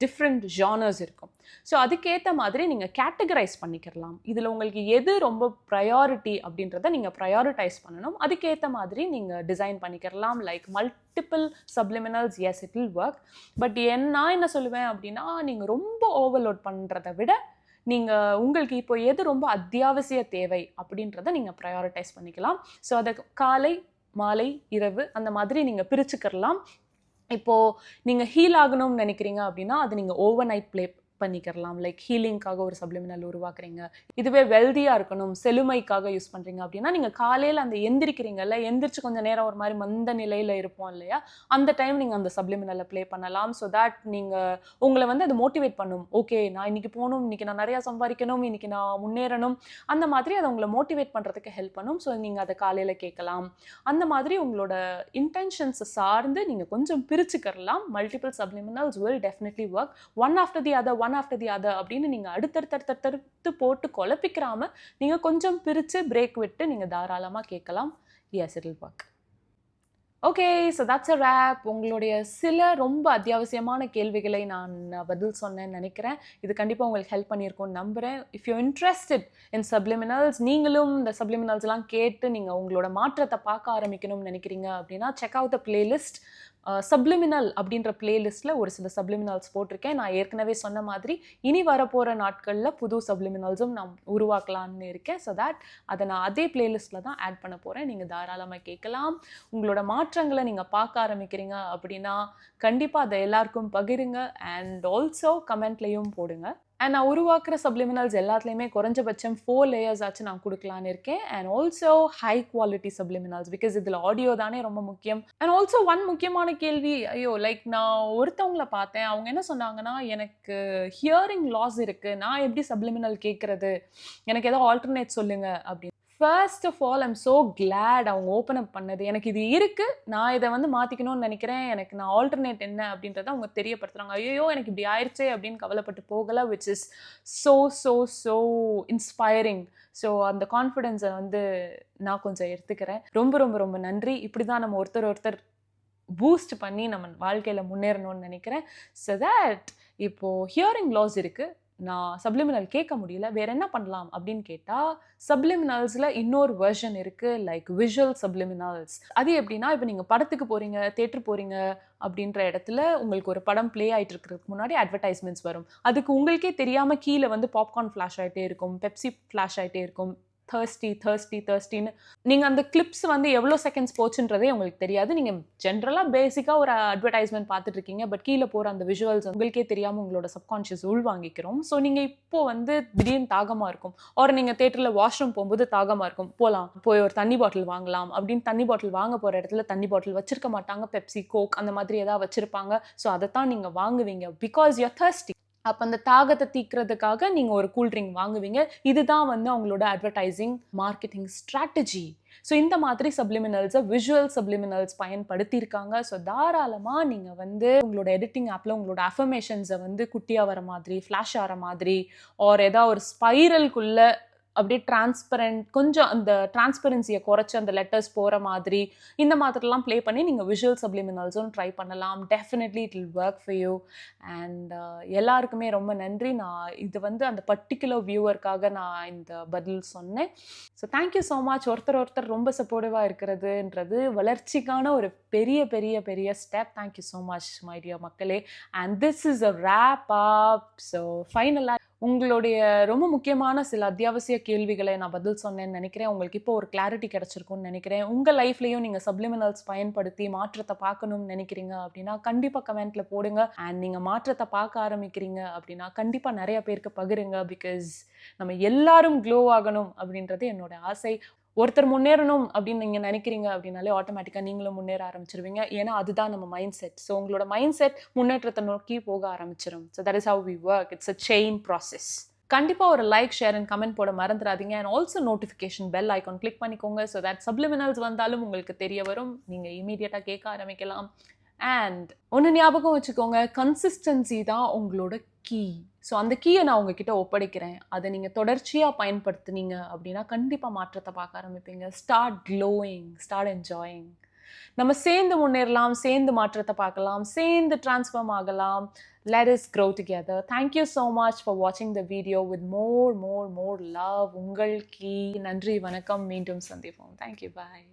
டிஃப்ரெண்ட் ஜானர்ஸ் இருக்கும். ஸோ அதுக்கேற்ற மாதிரி நீங்கள் கேட்டகரைஸ் பண்ணிக்கலாம். இதில் உங்களுக்கு எது ரொம்ப ப்ரையாரிட்டி அப்படின்றத நீங்கள் ப்ரையாரிட்டைஸ் பண்ணணும். அதுக்கேற்ற மாதிரி நீங்கள் டிசைன் பண்ணிக்கலாம். Like multiple subliminals, yes it will work. But நான் என்ன சொல்லுவேன் அப்படின்னா, நீங்கள் ரொம்ப ஓவர்லோட் பண்ணுறதை விட நீங்கள் உங்களுக்கு இப்போ எது ரொம்ப அத்தியாவசிய தேவை அப்படின்றத நீங்கள் ப்ரையாரிட்டைஸ் பண்ணிக்கலாம். ஸோ அதை காலை, மாலை, இரவு அந்த மாதிரி நீங்கள் பிரிச்சுக்கலாம். இப்போது நீங்கள் ஹீல் ஆகணும்னு நினைக்கிறீங்க அப்படின்னா அது நீங்கள் ஓவர் நைட் பண்ணிக்கிறலாம். லைக் ஹீலிங்காக ஒரு சப்ளிமினல் உருவாக்குறீங்க. இதுவே வெல்தியாக இருக்கணும், செழுமைக்காக யூஸ் பண்ணுறீங்க அப்படின்னா, நீங்கள் காலையில் அந்த எந்திரிக்கிறீங்கல்ல, எந்திரிச்சு கொஞ்சம் நேரம் ஒரு மாதிரி மந்த நிலையில் இருப்போம் இல்லையா, அந்த டைம் நீங்கள் அந்த சப்ளிமினலை ப்ளே பண்ணலாம். ஸோ தட் நீங்கள் உங்களை வந்து அது மோட்டிவேட் பண்ணும். ஓகே, நான் இன்னைக்கு போகணும், இன்னைக்கு நான் நிறையா சம்பாதிக்கணும், இன்னைக்கு நான் முன்னேறணும், அந்த மாதிரி அதை உங்களை மோட்டிவேட் பண்ணுறதுக்கு ஹெல்ப் பண்ணும். ஸோ நீங்கள் அதை காலையில் கேட்கலாம். அந்த மாதிரி உங்களோட இன்டென்ஷன்ஸை சார்ந்து நீங்கள் கொஞ்சம் பிரிச்சுக்கிறலாம். Multiple subliminals will definitely work. One after the other அப்படின்னு நீங்கள் அடுத்தடுத்து போட்டு குழப்பிக்கிறாம நீங்கள் கொஞ்சம் பிரித்து பிரேக் விட்டு நீங்கள் தாராளமாக கேட்கலாம். Yes, it will work. Okay, so that's a wrap. உங்களுடைய சில ரொம்ப அத்தியாவசியமான கேள்விகளை நான் பதில் சொன்னேன்னு நினைக்கிறேன். இது கண்டிப்பாக உங்களுக்கு ஹெல்ப் பண்ணியிருக்கும்னு நம்புகிறேன். இஃப் யூ இன்ட்ரெஸ்டட் இன் சப்ளிமினல்ஸ், நீங்களும் இந்த சப்ளிமினல்ஸ்லாம் கேட்டு நீங்கள் உங்களோட மாற்றத்தை பார்க்க ஆரம்பிக்கணும்னு நினைக்கிறீங்க அப்படின்னா, check out the playlist. Subliminal அப்படின்ற பிளேலிஸ்ட்டில் ஒரு சில சப்ளிமினல்ஸ் போட்டிருக்கேன். நான் ஏற்கனவே சொன்ன மாதிரி இனி வரப்போகிற நாட்களில் புது சப்ளிமினல்ஸும் நான் உருவாக்கலான்னு இருக்கேன். ஸோ தட் அதை நான் அதே பிளேலிஸ்ட்டில் தான் ஆட் பண்ண போகிறேன். நீங்கள் தாராளமாக கேட்கலாம். உங்களோட மாற்றங்களை நீங்கள் பார்க்க ஆரம்பிக்கிறீங்க அப்படின்னா கண்டிப்பாக அதை எல்லாருக்கும் பகிருங்க. அண்ட் ஆல்சோ கமெண்ட்லேயும் போடுங்க. அண்ட் நான் உருவாக்குற சப்ளிமினல்ஸ் எல்லாத்துலேயுமே குறைஞ்சபட்சம் 4 லேயர்ஸ் ஆச்சு நான் கொடுக்கலான்னு இருக்கேன். And also high quality subliminals, because இதில் ஆடியோ தானே ரொம்ப முக்கியம். அண்ட் ஆல்சோ முக்கியமான கேள்வி, ஐயோ லைக் நான் ஒருத்தவங்கள பார்த்தேன், அவங்க என்ன சொன்னாங்கன்னா, எனக்கு ஹியரிங் லாஸ் இருக்குது, நான் எப்படி சப்ளிமினல் கேட்குறது, எனக்கு ஏதோ ஆல்டர்னேட் சொல்லுங்க அப்படின்னு. First of all, I'm so glad அவங்க ஓப்பன் அப் பண்ணது. எனக்கு இது இருக்குது, நான் இதை வந்து மாற்றிக்கணும்னு நினைக்கிறேன், எனக்கு நான் ஆல்டர்னேட் என்ன அப்படின்றத அவங்க தெரியப்படுத்துகிறாங்க. ஐயோ எனக்கு இப்படி ஆயிடுச்சே அப்படின்னு கவலைப்பட்டு போகலை, which is so inspiring. So அந்த கான்ஃபிடென்ஸை வந்து நான் கொஞ்சம் எடுத்துக்கிறேன். ரொம்ப ரொம்ப ரொம்ப நன்றி. இப்படி தான் நம்ம ஒருத்தர் பூஸ்ட் பண்ணி நம்ம வாழ்க்கையில் முன்னேறணும்னு நினைக்கிறேன். ஸோ தட் இப்போது ஹியரிங் லாஸ் இருக்குது, நான் சப்ளிமினல் கேட்க முடியல, வேற என்ன பண்ணலாம் அப்படின்னு கேட்டால், சப்ளிமினல்ஸில் இன்னொரு வெர்ஷன் இருக்குது, லைக் விஷுவல் சப்ளிமினல்ஸ். அது எப்படின்னா, இப்போ நீங்கள் படத்துக்கு போகிறீங்க, தேட்டர் போகிறீங்க அப்படின்ற இடத்துல உங்களுக்கு ஒரு படம் ப்ளே ஆகிட்டு இருக்கிறதுக்கு முன்னாடி அட்வர்டைஸ்மெண்ட்ஸ் வரும். அதுக்கு உங்களுக்கே தெரியாமல் கீழே வந்து பாப்கார்ன் ஃப்ளாஷ் ஆகிட்டே இருக்கும், பெப்சி ஃப்ளாஷ் ஆகிட்டே இருக்கும், தர்ஸ்டின்னு. நீங்கள் அந்த கிளிப்ஸ் வந்து எவ்வளோ செகண்ட்ஸ் போச்சுன்றதே உங்களுக்கு தெரியாது. நீங்கள் ஜென்ரலாக பேசிக்காக ஒரு அட்வர்டைஸ்மெண்ட் பார்த்துட்டு இருக்கீங்க, பட் கீழே போகிற அந்த விஷுவல்ஸ் உங்களுக்கே தெரியாமல் உங்களோட சப்கான்ஷியஸ் உள்வாங்கிக்கிறோம். ஸோ நீங்கள் இப்போ வந்து திடீர்னு தாகமாக இருக்கும், ஒரு நீங்கள் தேட்டரில் வாஷ்ரூம் போகும்போது தாகமாக இருக்கும், போய் ஒரு தண்ணி பாட்டில் வாங்கலாம் அப்படின்னு தண்ணி பாட்டில் வாங்க போகிற இடத்துல தண்ணி பாட்டில் வச்சிருக்க மாட்டாங்க, பெப்சி, கோக் அந்த மாதிரி ஏதாவது வச்சுருப்பாங்க. ஸோ அதை தான் நீங்கள் வாங்குவீங்க, பிகாஸ் யூ தர்ஸ்டி. அப்போ அந்த தாகத்தை தீக்கிறதுக்காக நீங்கள் ஒரு கூல்ட்ரிங்க் வாங்குவீங்க. இதுதான் வந்து அவங்களோட அட்வர்டைசிங் மார்க்கெட்டிங் ஸ்ட்ராட்டஜி. ஸோ இந்த மாதிரி சப்ளிமினல்ஸை விஷுவல் சப்ளிமினல்ஸ் பயன்படுத்தியிருக்காங்க. ஸோ தாராளமாக நீங்கள் வந்து உங்களோட எடிட்டிங் ஆப்பில் உங்களோட அஃபர்மேஷன்ஸை வந்து குட்டியாக வர மாதிரி, ஃப்ளாஷ் ஆகிற மாதிரி, ஆர் ஏதாவது ஒரு ஸ்பைரல்குள்ளே அப்படியே டிரான்ஸ்பரண்ட், கொஞ்சம் அந்த டிரான்ஸ்பரன்சியை குறைச்சி அந்த லெட்டர்ஸ் போகிற மாதிரி, இந்த மாதிரிலாம் ப்ளே பண்ணி நீங்கள் விஷுவல் சப்ளிமினல்ஸும் ட்ரை பண்ணலாம். Definitely it will work for you. And எல்லாருக்குமே ரொம்ப நன்றி. நான் இது வந்து அந்த பர்டிகுலர் வியூவருக்காக நான் இந்த பதில் சொன்னேன். So thank you so much. ஒருத்தர் ரொம்ப சப்போர்ட்டிவாக இருக்கிறதுன்றது வளர்ச்சிக்கான ஒரு பெரிய பெரிய பெரிய step. Thank you so much my dear மக்களே. And this is a wrap up. So ஃபைனலாக உங்களுடைய ரொம்ப முக்கியமான சில அத்தியாவசிய கேள்விகளை நான் பதில் சொன்னேன்னு நினைக்கிறேன். உங்களுக்கு இப்போ ஒரு கிளாரிட்டி கிடைச்சிருக்கும்னு நினைக்கிறேன். உங்கள் லைஃப்லையும் நீங்கள் சப்ளிமினல்ஸ் பயன்படுத்தி மாற்றத்தை பார்க்கணும்னு நினைக்கிறீங்க அப்படின்னா கண்டிப்பாக கமெண்ட்டில் போடுங்க. அண்ட் நீங்கள் மாற்றத்தை பார்க்க ஆரம்பிக்கிறீங்க அப்படின்னா கண்டிப்பாக நிறைய பேருக்கு பகிருங்க. பிகாஸ் நம்ம எல்லாரும் க்ளோ ஆகணும் அப்படின்றது என்னோட ஆசை. ஒருத்தர் முன்னேறணும் அப்படின்னு நீங்கள் நினைக்கிறீங்க அப்படின்னாலே ஆட்டோமேட்டிக்காக நீங்களும் முன்னேற ஆரம்பிச்சிருவீங்க. ஏன்னா அதுதான் நம்ம மைண்ட் செட். ஸோ உங்களோட மைண்ட் செட் முன்னேற்றத்தை நோக்கி போக ஆரம்பிச்சிடும். So that is how we work. It's a chain process. கண்டிப்பாக ஒரு லைக், ஷேர் அண்ட் கமெண்ட் போட மறந்துடாதீங்க. And also notification bell icon click பண்ணிக்கோங்க. ஸோ தட் சப்ளிமினல்ஸ் வந்தாலும் உங்களுக்கு தெரிய வரும், நீங்கள் இமீடியட்டாக கேட்க ஆரம்பிக்கலாம். அண்ட் ஒன்று ஞாபகம் வச்சுக்கோங்க, கன்சிஸ்டன்சி தான் உங்களோட கீ. ஸோ அந்த கீயை நான் உங்ககிட்ட ஒப்படைக்கிறேன். அதை நீங்கள் தொடர்ச்சியாக பயன்படுத்துனீங்க அப்படின்னா கண்டிப்பாக மாற்றத்தை பார்க்க ஆரம்பிப்பீங்க. Start glowing, start enjoying. நம்ம சேர்ந்து முன்னேறலாம், சேர்ந்து மாற்றத்தை பார்க்கலாம், சேர்ந்து டிரான்ஸ்ஃபார்ம் ஆகலாம். Let us grow together. Thank you so much for watching the video with more love. உங்கள் கீ. நன்றி, வணக்கம், மீண்டும் சந்திப்போம். Thank you, bye.